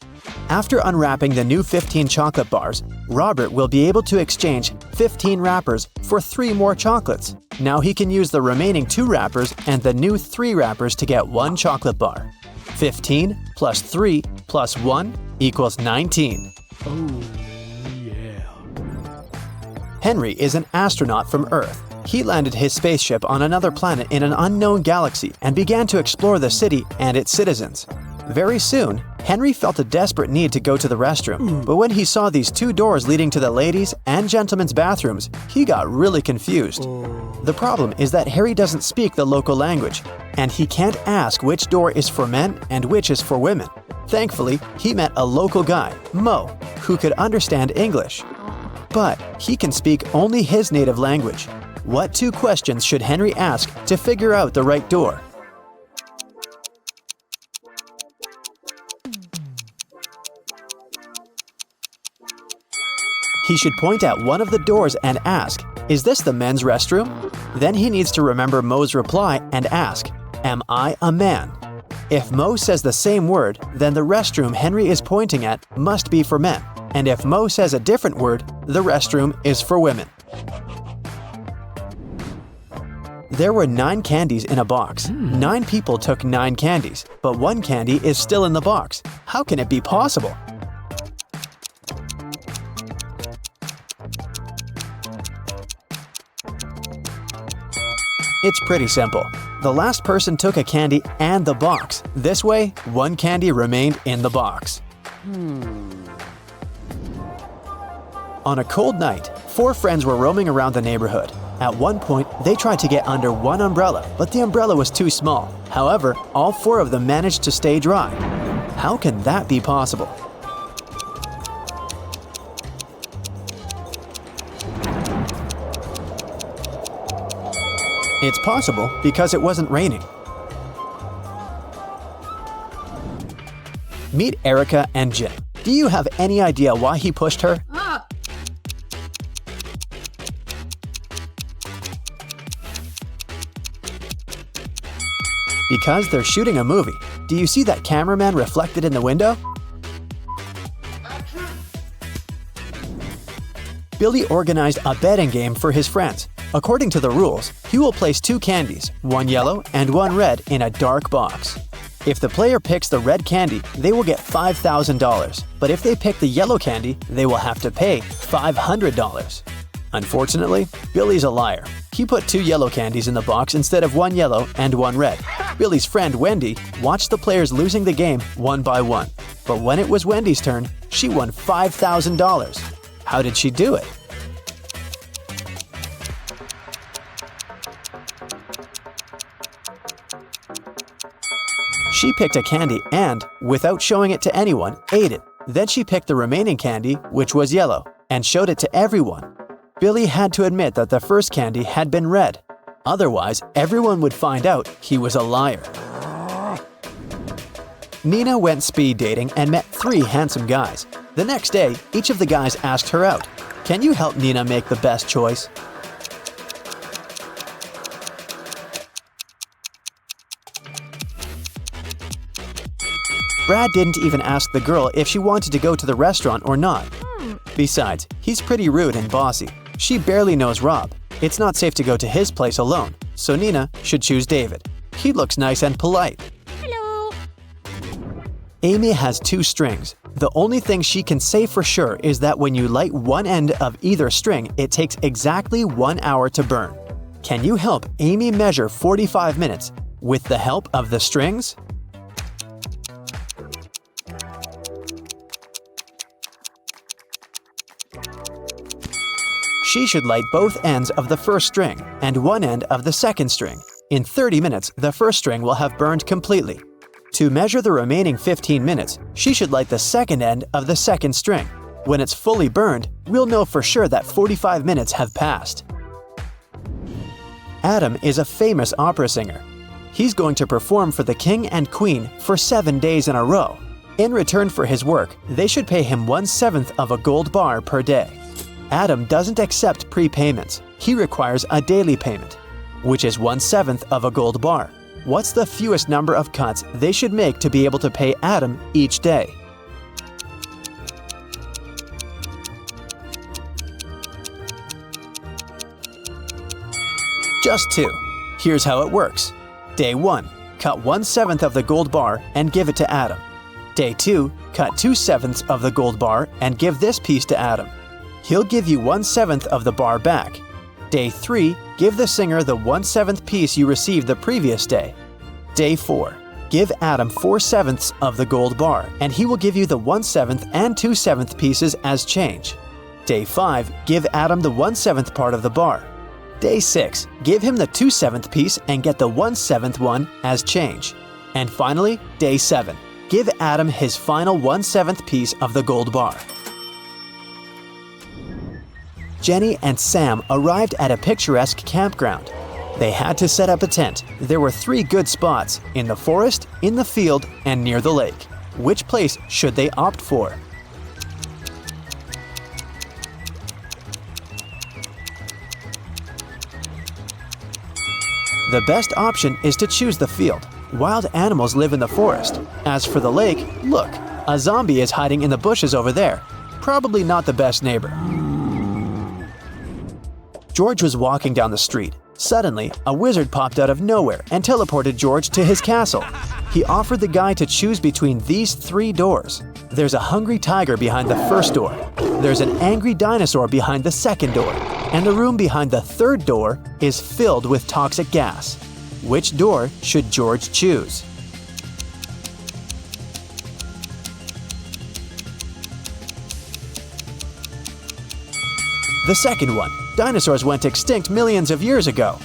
After unwrapping the new 15 chocolate bars, Robert will be able to exchange 15 wrappers for 3 more chocolates. Now he can use the remaining 2 wrappers and the new 3 wrappers to get 1 chocolate bar. 15 plus 3 plus 1 equals 19. Oh, yeah. Henry is an astronaut from Earth. He landed his spaceship on another planet in an unknown galaxy and began to explore the city and its citizens. Very soon, Henry felt a desperate need to go to the restroom, but when he saw these 2 doors leading to the ladies' and gentlemen's bathrooms, he got really confused. The problem is that Harry doesn't speak the local language, and he can't ask which door is for men and which is for women. Thankfully, he met a local guy, Mo, who could understand English. But he can speak only his native language. What 2 questions should Henry ask to figure out the right door? He should point at one of the doors and ask, "Is this the men's restroom?" Then he needs to remember Mo's reply and ask, "Am I a man?" If Mo says the same word, then the restroom Henry is pointing at must be for men. And if Mo says a different word, the restroom is for women. There were 9 candies in a box. 9 people took 9 candies, but 1 candy is still in the box. How can it be possible? It's pretty simple. The last person took a candy and the box. This way, 1 candy remained in the box. On a cold night, 4 friends were roaming around the neighborhood. At one point, they tried to get under one umbrella, but the umbrella was too small. However, all 4 of them managed to stay dry. How can that be possible? It's possible because it wasn't raining. Meet Erica and Jim. Do you have any idea why he pushed her? Because they're shooting a movie. Do you see that cameraman reflected in the window? Billy organized a betting game for his friends. According to the rules, he will place 2 candies, one yellow and one red, in a dark box. If the player picks the red candy, they will get $5,000, but if they pick the yellow candy, they will have to pay $500. Unfortunately, Billy's a liar. He put 2 yellow candies in the box instead of one yellow and one red. Billy's friend Wendy watched the players losing the game one by one. But when it was Wendy's turn, she won $5,000. How did she do it? She picked a candy and, without showing it to anyone, ate it. Then she picked the remaining candy, which was yellow, and showed it to everyone. Billy had to admit that the first candy had been red. Otherwise, everyone would find out he was a liar. Nina went speed dating and met 3 handsome guys. The next day, each of the guys asked her out. Can you help Nina make the best choice? Brad didn't even ask the girl if she wanted to go to the restaurant or not. Besides, he's pretty rude and bossy. She barely knows Rob. It's not safe to go to his place alone, so Nina should choose David. He looks nice and polite. Hello. Amy has 2 strings. The only thing she can say for sure is that when you light one end of either string, it takes exactly 1 hour to burn. Can you help Amy measure 45 minutes with the help of the strings? She should light both ends of the first string and one end of the second string. In 30 minutes, the first string will have burned completely. To measure the remaining 15 minutes, she should light the second end of the second string. When it's fully burned, we'll know for sure that 45 minutes have passed. Adam is a famous opera singer. He's going to perform for the king and queen for 7 days in a row. In return for his work, they should pay him 1/7 of a gold bar per day. Adam doesn't accept prepayments. He requires a daily payment, which is 1/7 of a gold bar. What's the fewest number of cuts they should make to be able to pay Adam each day? Just 2. Here's how it works. Day 1, cut 1/7 of the gold bar and give it to Adam. Day 2, cut 2/7 of the gold bar and give this piece to Adam. He'll give you 1/7 of the bar back. Day 3, give the singer the 1/7 piece you received the previous day. Day 4, give Adam 4/7 of the gold bar, and he will give you the 1/7 and 2/7 pieces as change. Day 5, give Adam the 1/7 part of the bar. Day 6, give him the 2/7 piece and get the 1/7 one as change. And finally, Day 7, give Adam his final 1/7 piece of the gold bar. Jenny and Sam arrived at a picturesque campground. They had to set up a tent. There were 3 good spots: in the forest, in the field, and near the lake. Which place should they opt for? The best option is to choose the field. Wild animals live in the forest. As for the lake, look, a zombie is hiding in the bushes over there. Probably not the best neighbor. George was walking down the street. Suddenly, a wizard popped out of nowhere and teleported George to his castle. He offered the guy to choose between these 3 doors. There's a hungry tiger behind the first door. There's an angry dinosaur behind the second door. And the room behind the third door is filled with toxic gas. Which door should George choose? The second one. Dinosaurs went extinct millions of years ago.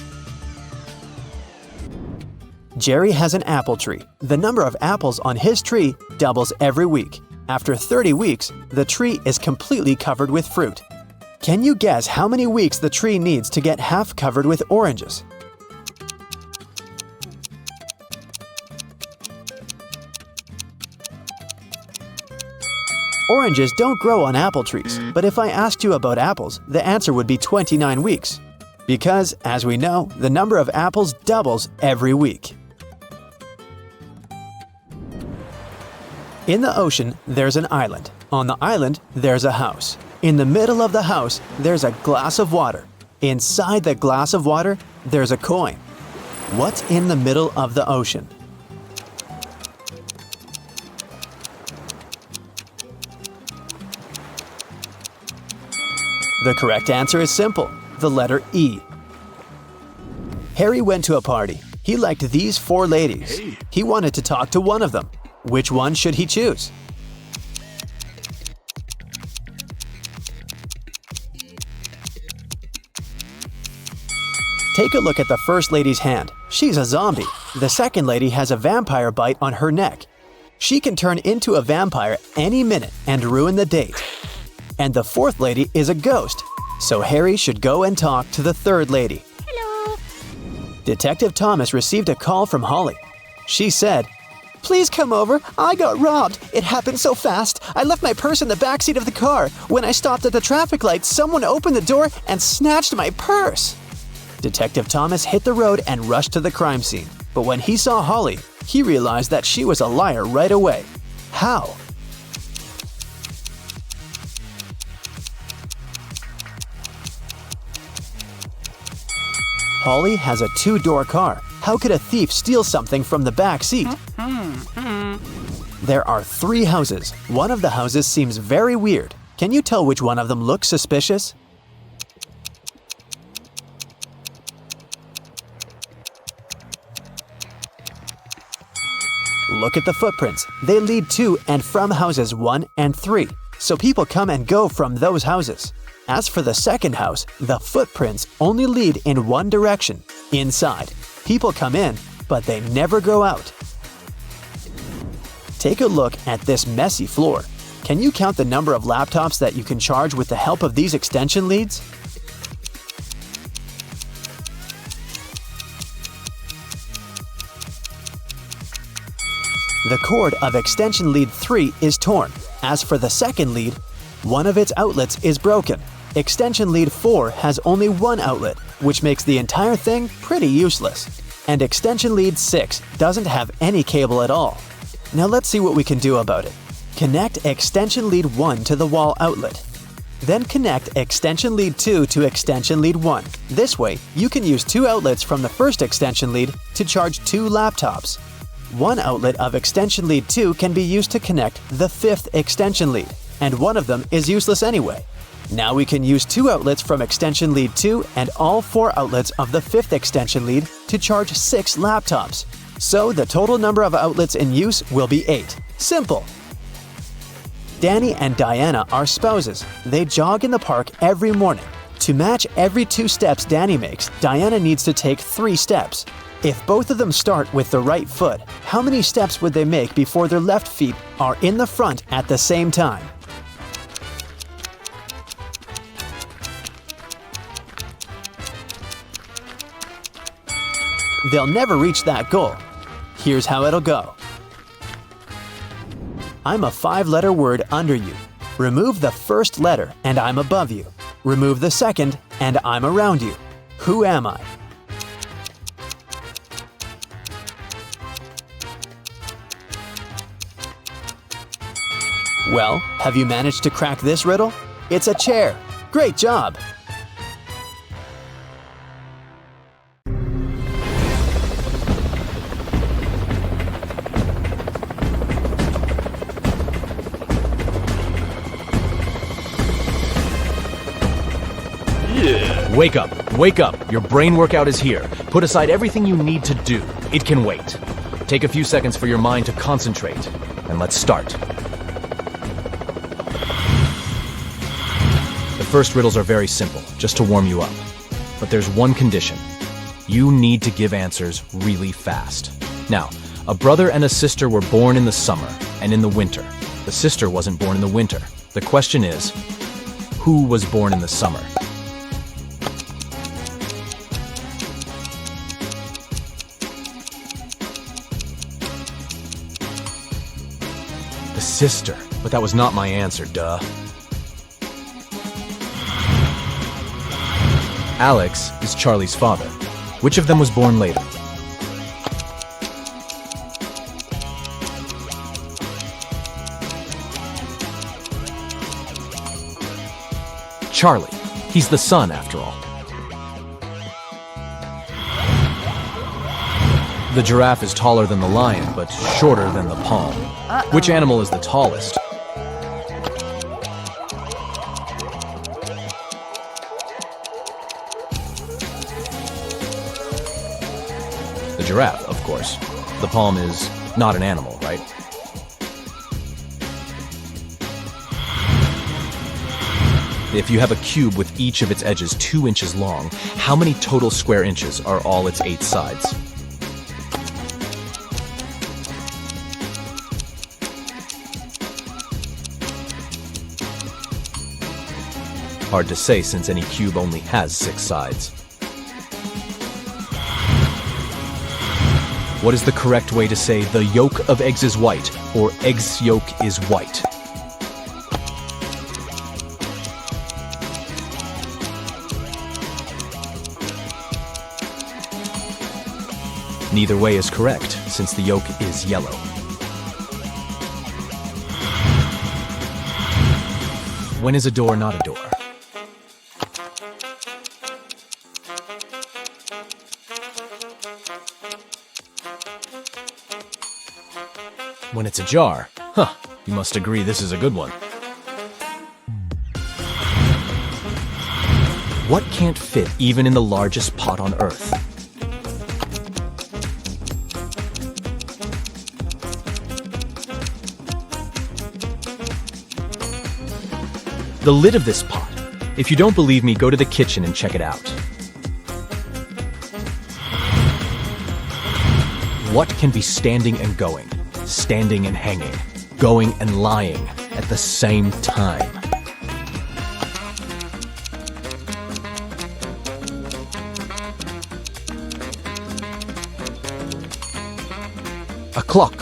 Jerry has an apple tree. The number of apples on his tree doubles every week. After 30 weeks, the tree is completely covered with fruit. Can you guess how many weeks the tree needs to get half covered with oranges? Oranges don't grow on apple trees, but if I asked you about apples, the answer would be 29 weeks. Because, as we know, the number of apples doubles every week. In the ocean, there's an island. On the island, there's a house. In the middle of the house, there's a glass of water. Inside the glass of water, there's a coin. What's in the middle of the ocean? The correct answer is simple, the letter E. Harry went to a party. He liked these 4 ladies. He wanted to talk to one of them. Which one should he choose? Take a look at the first lady's hand. She's a zombie. The second lady has a vampire bite on her neck. She can turn into a vampire any minute and ruin the date. And the fourth lady is a ghost. So Harry should go and talk to the third lady. Hello. Detective Thomas received a call from Holly. She said, "Please come over. I got robbed. It happened so fast. I left my purse in the backseat of the car. When I stopped at the traffic light, someone opened the door and snatched my purse." Detective Thomas hit the road and rushed to the crime scene. But when he saw Holly, he realized that she was a liar right away. How? Holly has a 2-door car. How could a thief steal something from the back seat? There are 3 houses. One of the houses seems very weird. Can you tell which one of them looks suspicious? Look at the footprints. They lead to and from houses 1 and 3, so people come and go from those houses. As for the second house, the footprints only lead in one direction, inside. People come in, but they never go out. Take a look at this messy floor. Can you count the number of laptops that you can charge with the help of these extension leads? The cord of extension lead 3 is torn. As for the second lead, one of its outlets is broken. Extension lead 4 has only one outlet, which makes the entire thing pretty useless. And extension lead 6 doesn't have any cable at all. Now let's see what we can do about it. Connect extension lead 1 to the wall outlet. Then connect extension lead 2 to extension lead 1. This way, you can use 2 outlets from the first extension lead to charge 2 laptops. One outlet of extension lead 2 can be used to connect the 5th extension lead, and one of them is useless anyway. Now we can use 2 outlets from extension lead 2 and all 4 outlets of the 5th extension lead to charge 6 laptops. So the total number of outlets in use will be 8. Simple! Danny and Diana are spouses. They jog in the park every morning. To match every 2 steps Danny makes, Diana needs to take 3 steps. If both of them start with the right foot, how many steps would they make before their left feet are in the front at the same time? They'll never reach that goal. Here's how it'll go. I'm a 5-letter word under you. Remove the first letter and I'm above you. Remove the second and I'm around you. Who am I? Well, have you managed to crack this riddle? It's a chair. Great job! Wake up! Wake up! Your brain workout is here. Put aside everything you need to do. It can wait. Take a few seconds for your mind to concentrate. And let's start. The first riddles are very simple, just to warm you up. But there's one condition. You need to give answers really fast. Now, a brother and a sister were born in the summer and in the winter. The sister wasn't born in the winter. The question is, who was born in the summer? Sister, but that was not my answer, duh. Alex is Charlie's father. Which of them was born later? Charlie. He's the son, after all. The giraffe is taller than the lion, but shorter than the palm. Which animal is the tallest? The giraffe, of course. The palm is not an animal, right? If you have a cube with each of its edges 2 inches long, how many total square inches are all its 8 sides? Hard to say since any cube only has 6 sides. What is the correct way to say the yolk of eggs is white or eggs yolk is white? Neither way is correct, since the yolk is yellow. When is a door not a door? When it's a jar. Huh, you must agree this is a good one. What can't fit even in the largest pot on Earth? The lid of this pot. If you don't believe me, go to the kitchen and check it out. What can be standing and going, standing and hanging, going and lying at the same time? A clock.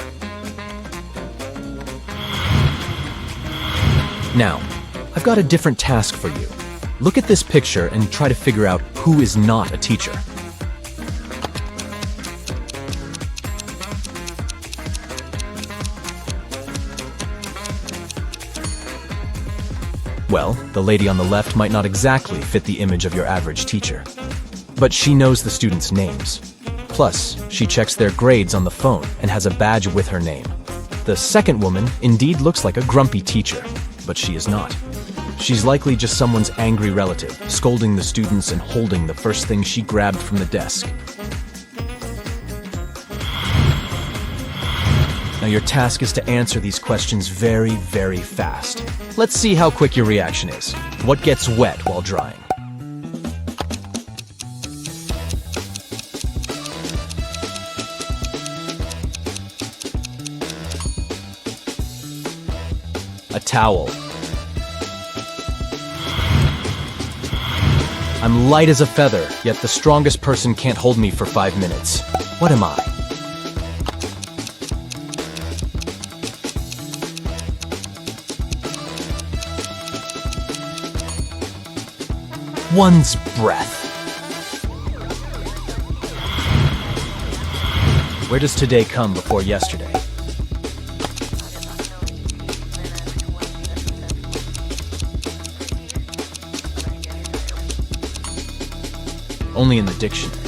Now, I've got a different task for you. Look at this picture and try to figure out who is not a teacher. Well, the lady on the left might not exactly fit the image of your average teacher. But she knows the students' names. Plus, she checks their grades on the phone and has a badge with her name. The second woman indeed looks like a grumpy teacher, but she is not. She's likely just someone's angry relative, scolding the students and holding the first thing she grabbed from the desk. Now your task is to answer these questions very, very fast. Let's see how quick your reaction is. What gets wet while drying? A towel. I'm light as a feather, yet the strongest person can't hold me for 5 minutes. What am I? One's breath. Where does today come before yesterday? Only in the dictionary.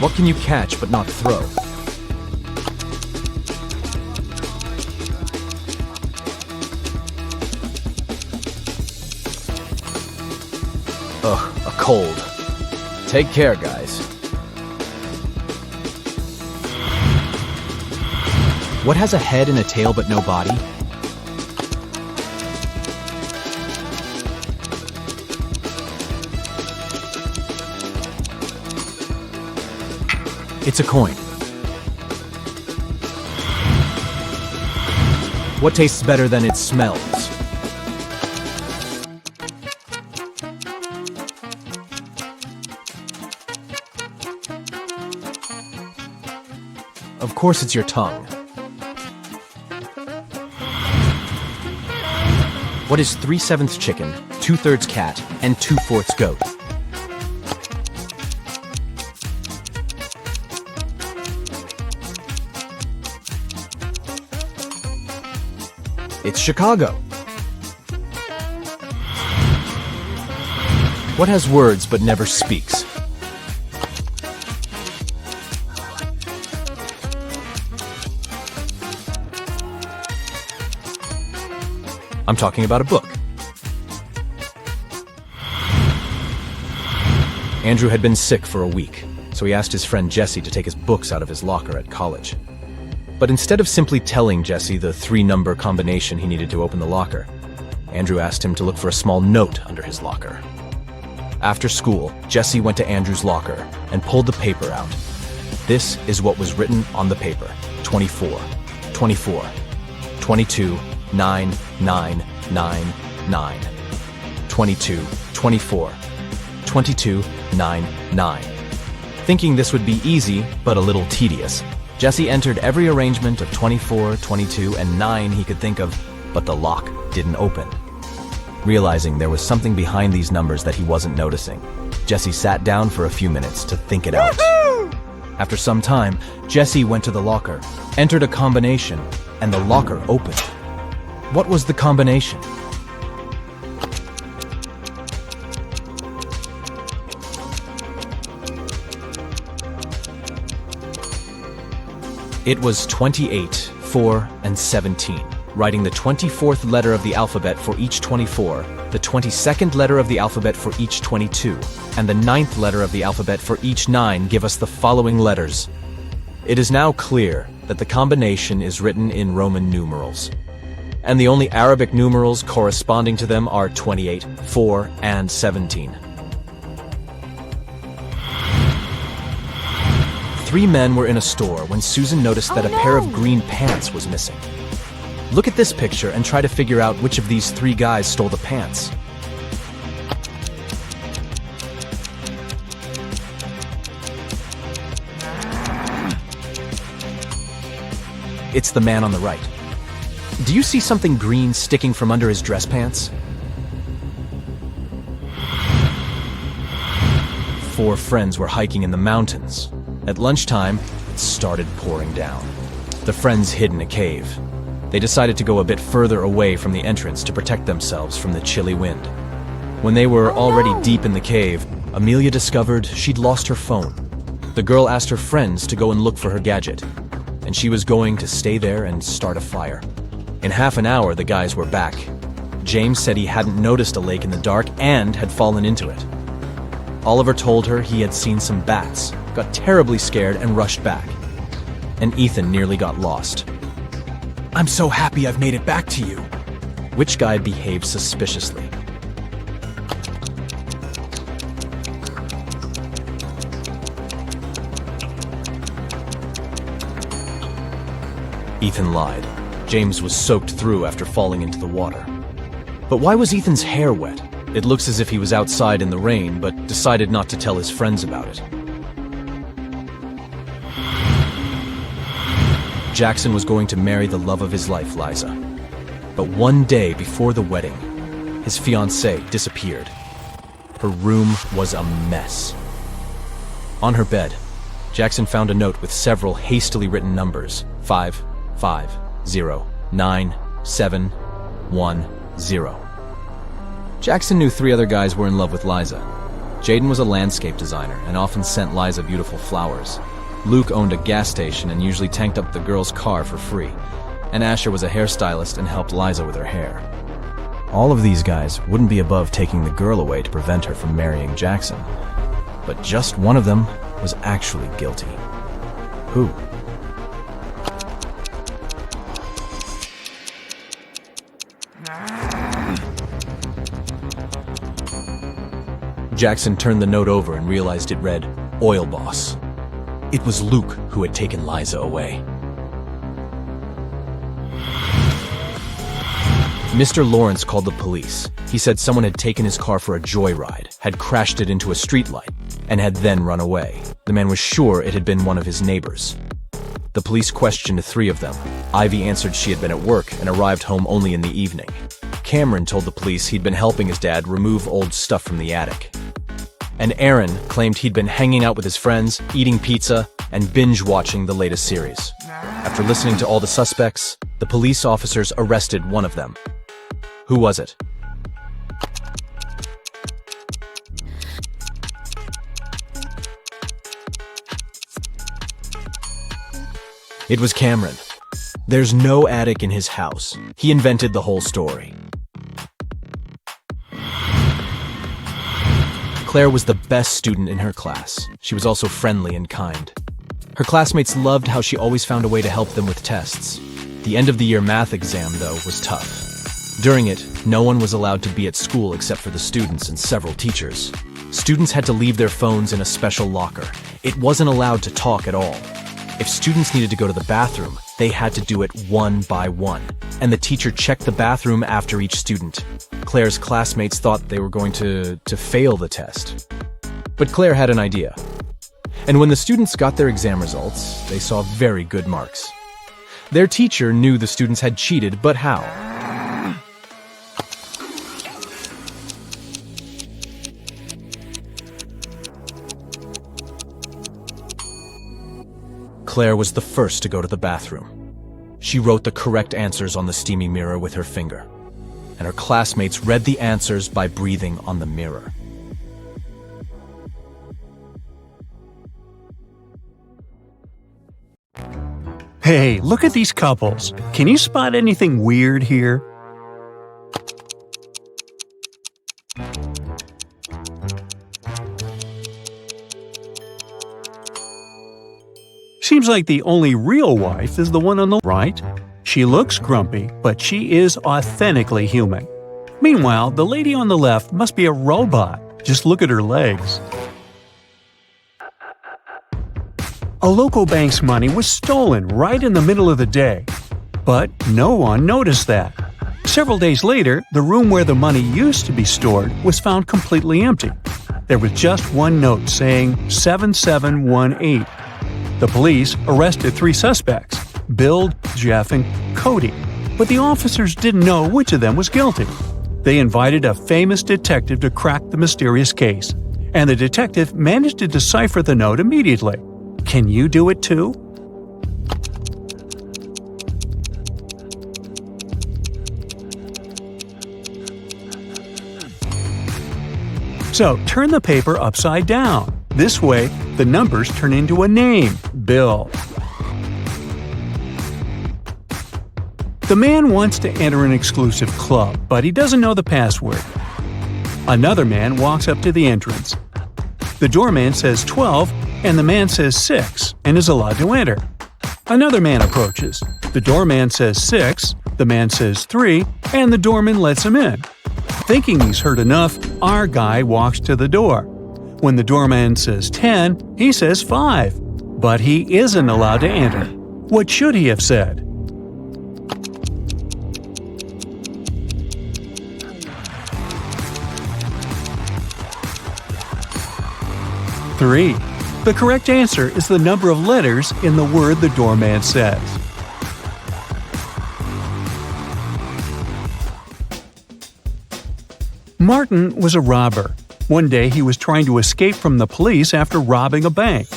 What can you catch but not throw? Ugh, a cold. Take care, guys. What has a head and a tail but no body? It's a coin. What tastes better than it smells? Of course it's your tongue. What is 3/7 chicken, 2/3 cat, and 2/4 goat? It's Chicago. What has words but never speaks? I'm talking about a book. Andrew had been sick for a week, so he asked his friend Jesse to take his books out of his locker at college. But instead of simply telling Jesse the 3-number combination he needed to open the locker, Andrew asked him to look for a small note under his locker. After school, Jesse went to Andrew's locker and pulled the paper out. This is what was written on the paper: 24, 24, 22, 9, 9, 9, 9, 22, 24, 22, 9, 9. Thinking this would be easy, but a little tedious, Jesse entered every arrangement of 24, 22, and 9 he could think of, but the lock didn't open. Realizing there was something behind these numbers that he wasn't noticing, Jesse sat down for a few minutes to think it out. After some time, Jesse went to the locker, entered a combination, and the locker opened. What was the combination? It was 28, 4, and 17. Writing the 24th letter of the alphabet for each 24, the 22nd letter of the alphabet for each 22, and the 9th letter of the alphabet for each 9 give us the following letters. It is now clear that the combination is written in Roman numerals, and the only Arabic numerals corresponding to them are 28, 4, and 17. 3 men were in a store when Susan noticed that a pair of green pants was missing. Look at this picture and try to figure out which of these 3 guys stole the pants. It's the man on the right. Do you see something green sticking from under his dress pants? 4 friends were hiking in the mountains. At lunchtime, it started pouring down. The friends hid in a cave. They decided to go a bit further away from the entrance to protect themselves from the chilly wind. When they were already deep in the cave, Amelia discovered she'd lost her phone. The girl asked her friends to go and look for her gadget, and she was going to stay there and start a fire. In half an hour, the guys were back. James said he hadn't noticed a lake in the dark and had fallen into it. Oliver told her he had seen some bats, got terribly scared and rushed back. And Ethan nearly got lost. "I'm so happy I've made it back to you." Which guy behaved suspiciously? Ethan lied. James was soaked through after falling into the water. But why was Ethan's hair wet? It looks as if he was outside in the rain, but decided not to tell his friends about it. Jackson was going to marry the love of his life, Liza. But one day before the wedding, his fiancée disappeared. Her room was a mess. On her bed, Jackson found a note with several hastily written numbers: 5, 5, 0, 9, 7, 1, 0. Jackson knew 3 other guys were in love with Liza. Jaden was a landscape designer and often sent Liza beautiful flowers. Luke owned a gas station and usually tanked up the girl's car for free. And Asher was a hairstylist and helped Liza with her hair. All of these guys wouldn't be above taking the girl away to prevent her from marrying Jackson. But just one of them was actually guilty. Who? Jackson turned the note over and realized it read, "Oil Boss." It was Luke who had taken Liza away. Mr. Lawrence called the police. He said someone had taken his car for a joyride, had crashed it into a streetlight, and had then run away. The man was sure it had been one of his neighbors. The police questioned 3 of them. Ivy answered she had been at work and arrived home only in the evening. Cameron told the police he'd been helping his dad remove old stuff from the attic. And Aaron claimed he'd been hanging out with his friends, eating pizza, and binge-watching the latest series. After listening to all the suspects, The police officers arrested one of them. Who was it? It was Cameron. There's no attic in his house. He invented the whole story. Claire was the best student in her class. She was also friendly and kind. Her classmates loved how she always found a way to help them with tests. The end of the year math exam, though, was tough. During it, no one was allowed to be at school except for the students and several teachers. Students had to leave their phones in a special locker. It wasn't allowed to talk at all. If students needed to go to the bathroom, they had to do it one by one, and the teacher checked the bathroom after each student. Claire's classmates thought they were going to fail the test. But Claire had an idea. And when the students got their exam results, they saw very good marks. Their teacher knew the students had cheated, but how? Claire was the first to go to the bathroom. She wrote the correct answers on the steamy mirror with her finger, and her classmates read the answers by breathing on the mirror. Hey, look at these couples. Can you spot anything weird here? Seems like the only real wife is the one on the right. She looks grumpy, but she is authentically human. Meanwhile, the lady on the left must be a robot. Just look at her legs. A local bank's money was stolen right in the middle of the day. But no one noticed that. Several days later, the room where the money used to be stored was found completely empty. There was just one note saying 7718. The police arrested 3 suspects, Bill, Jeff, and Cody, but the officers didn't know which of them was guilty. They invited a famous detective to crack the mysterious case, and the detective managed to decipher the note immediately. Can you do it too? So turn the paper upside down. This way, the numbers turn into a name, Bill. The man wants to enter an exclusive club, but he doesn't know the password. Another man walks up to the entrance. The doorman says 12, and the man says 6, and is allowed to enter. Another man approaches. The doorman says 6, the man says 3, and the doorman lets him in. Thinking he's heard enough, our guy walks to the door. When the doorman says 10, he says 5. But he isn't allowed to enter. What should he have said? Three. The correct answer is the number of letters in the word the doorman says. Martin was a robber. One day he was trying to escape from the police after robbing a bank.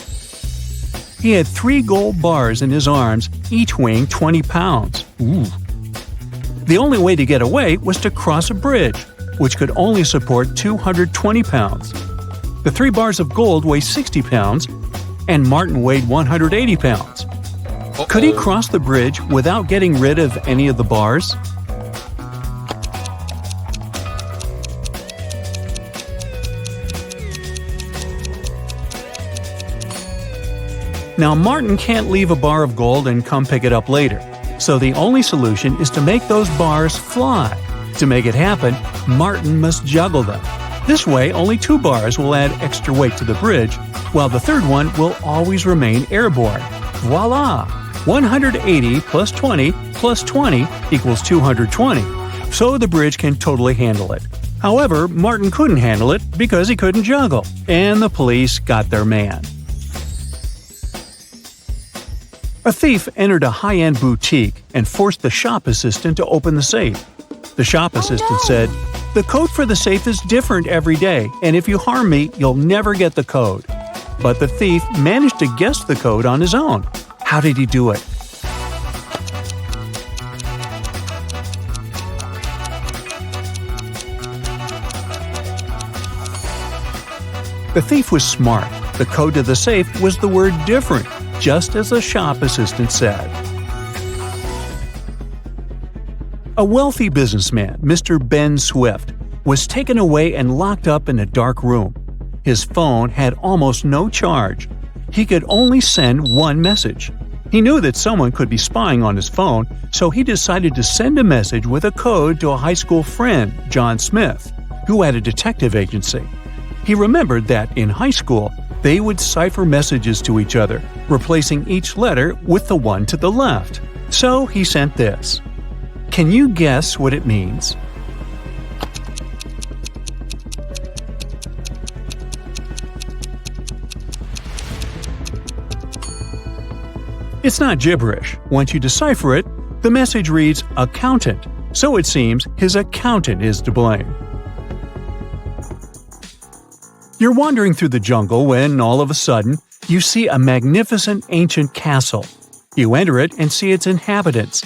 He had 3 gold bars in his arms, each weighing 20 pounds. Ooh. The only way to get away was to cross a bridge, which could only support 220 pounds. The 3 bars of gold weigh 60 pounds, and Martin weighed 180 pounds. Could he cross the bridge without getting rid of any of the bars? Now, Martin can't leave a bar of gold and come pick it up later, so the only solution is to make those bars fly. To make it happen, Martin must juggle them. This way, only 2 bars will add extra weight to the bridge, while the third one will always remain airborne. Voila! 180 plus 20 plus 20 equals 220, so the bridge can totally handle it. However, Martin couldn't handle it because he couldn't juggle, and the police got their man. A thief entered a high-end boutique and forced the shop assistant to open the safe. The shop assistant said, "The code for the safe is different every day, and if you harm me, you'll never get the code." But the thief managed to guess the code on his own. How did he do it? The thief was smart. The code to the safe was the word different, just as the shop assistant said. A wealthy businessman, Mr. Ben Swift, was taken away and locked up in a dark room. His phone had almost no charge. He could only send one message. He knew that someone could be spying on his phone, so he decided to send a message with a code to a high school friend, John Smith, who had a detective agency. He remembered that in high school, they would cipher messages to each other, replacing each letter with the one to the left. So he sent this. Can you guess what it means? It's not gibberish. Once you decipher it, the message reads accountant, so it seems his accountant is to blame. You're wandering through the jungle when, all of a sudden, you see a magnificent ancient castle. You enter it and see its inhabitants.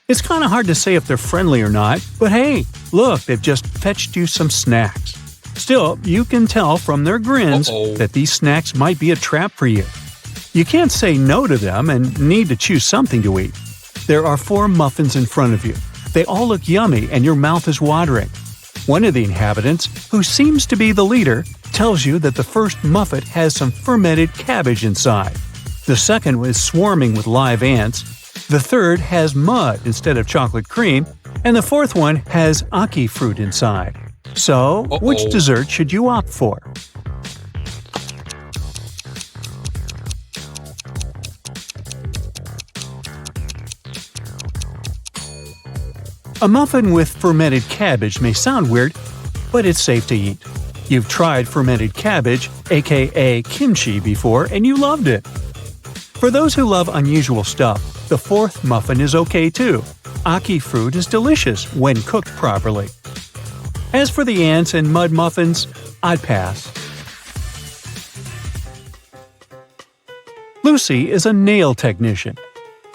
It's kind of hard to say if they're friendly or not, but hey, look, they've just fetched you some snacks. Still, you can tell from their grins that these snacks might be a trap for you. You can't say no to them and need to choose something to eat. There are 4 muffins in front of you. They all look yummy and your mouth is watering. One of the inhabitants, who seems to be the leader, tells you that the first muffin has some fermented cabbage inside. The second is swarming with live ants. The third has mud instead of chocolate cream. And the fourth one has aki fruit inside. So, which dessert should you opt for? A muffin with fermented cabbage may sound weird, but it's safe to eat. You've tried fermented cabbage, aka kimchi, before and you loved it. For those who love unusual stuff, the fourth muffin is okay too. Aki fruit is delicious when cooked properly. As for the ants and mud muffins, I'd pass. Lucy is a nail technician.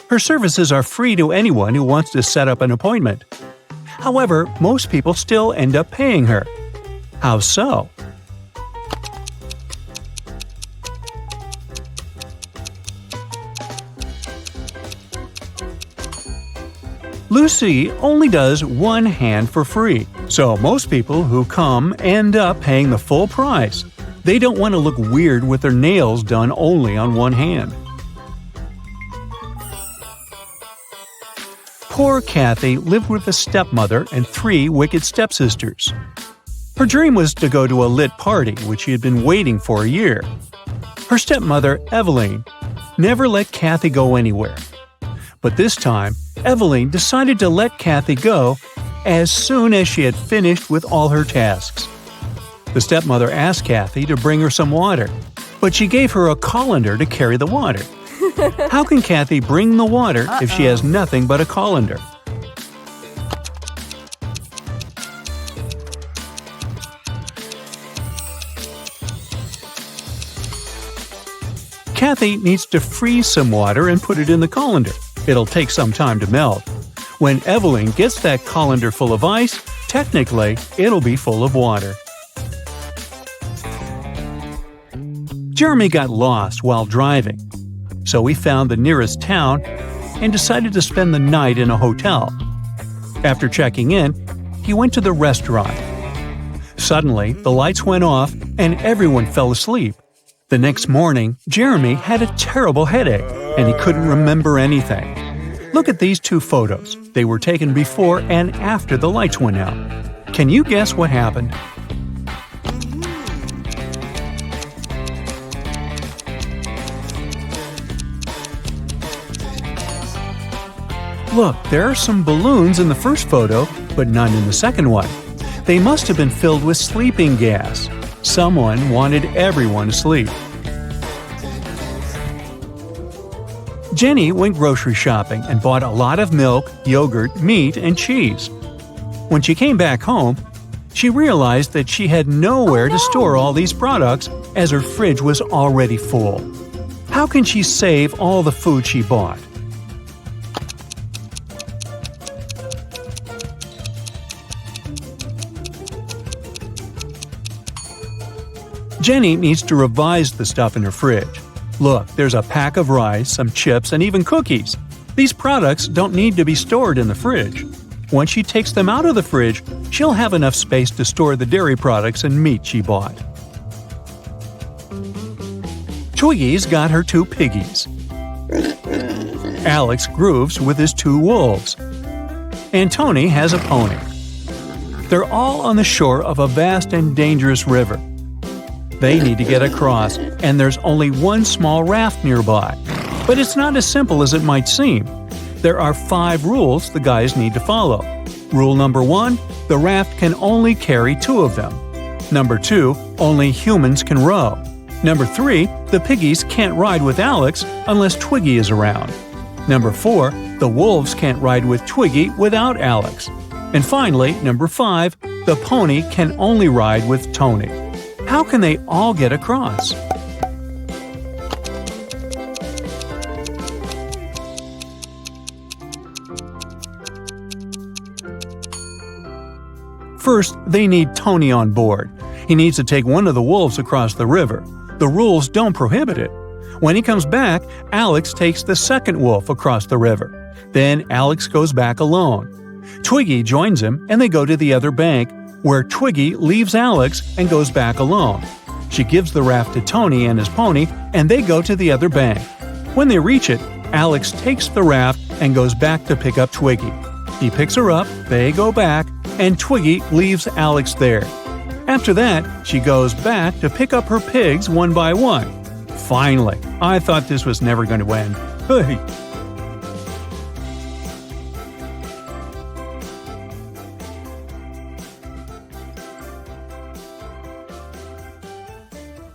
Her services are free to anyone who wants to set up an appointment. However, most people still end up paying her. How so? Lucy only does one hand for free, so most people who come end up paying the full price. They don't want to look weird with their nails done only on one hand. Poor Kathy lived with a stepmother and 3 wicked stepsisters. Her dream was to go to a lit party, which she had been waiting for a year. Her stepmother, Eveline, never let Kathy go anywhere. But this time, Eveline decided to let Kathy go as soon as she had finished with all her tasks. The stepmother asked Kathy to bring her some water, but she gave her a colander to carry the water. How can Kathy bring the water if she has nothing but a colander? Kathy needs to freeze some water and put it in the colander. It'll take some time to melt. When Eveline gets that colander full of ice, technically, it'll be full of water. Jeremy got lost while driving, so he found the nearest town and decided to spend the night in a hotel. After checking in, he went to the restaurant. Suddenly, the lights went off and everyone fell asleep. The next morning, Jeremy had a terrible headache and he couldn't remember anything. Look at these 2 photos. They were taken before and after the lights went out. Can you guess what happened? Look, there are some balloons in the first photo, but none in the second one. They must have been filled with sleeping gas. Someone wanted everyone to sleep. Jenny went grocery shopping and bought a lot of milk, yogurt, meat, and cheese. When she came back home, she realized that she had nowhere to store all these products as her fridge was already full. How can she save all the food she bought? Jenny needs to revise the stuff in her fridge. Look, there's a pack of rice, some chips, and even cookies. These products don't need to be stored in the fridge. Once she takes them out of the fridge, she'll have enough space to store the dairy products and meat she bought. Twiggy's got her 2 piggies. Alex grooves with his 2 wolves. And Tony has a pony. They're all on the shore of a vast and dangerous river. They need to get across, and there's only one small raft nearby. But it's not as simple as it might seem. There are 5 rules the guys need to follow. Rule number 1, the raft can only carry 2 of them. Number 2, only humans can row. Number 3, the piggies can't ride with Alex unless Twiggy is around. Number 4, the wolves can't ride with Twiggy without Alex. And finally, number 5, the pony can only ride with Tony. How can they all get across? First, they need Tony on board. He needs to take one of the wolves across the river. The rules don't prohibit it. When he comes back, Alex takes the second wolf across the river. Then Alex goes back alone. Twiggy joins him and they go to the other bank, where Twiggy leaves Alex and goes back alone. She gives the raft to Tony and his pony, and they go to the other bank. When they reach it, Alex takes the raft and goes back to pick up Twiggy. He picks her up, they go back, and Twiggy leaves Alex there. After that, she goes back to pick up her pigs one by one. Finally, I thought this was never going to end. Hey!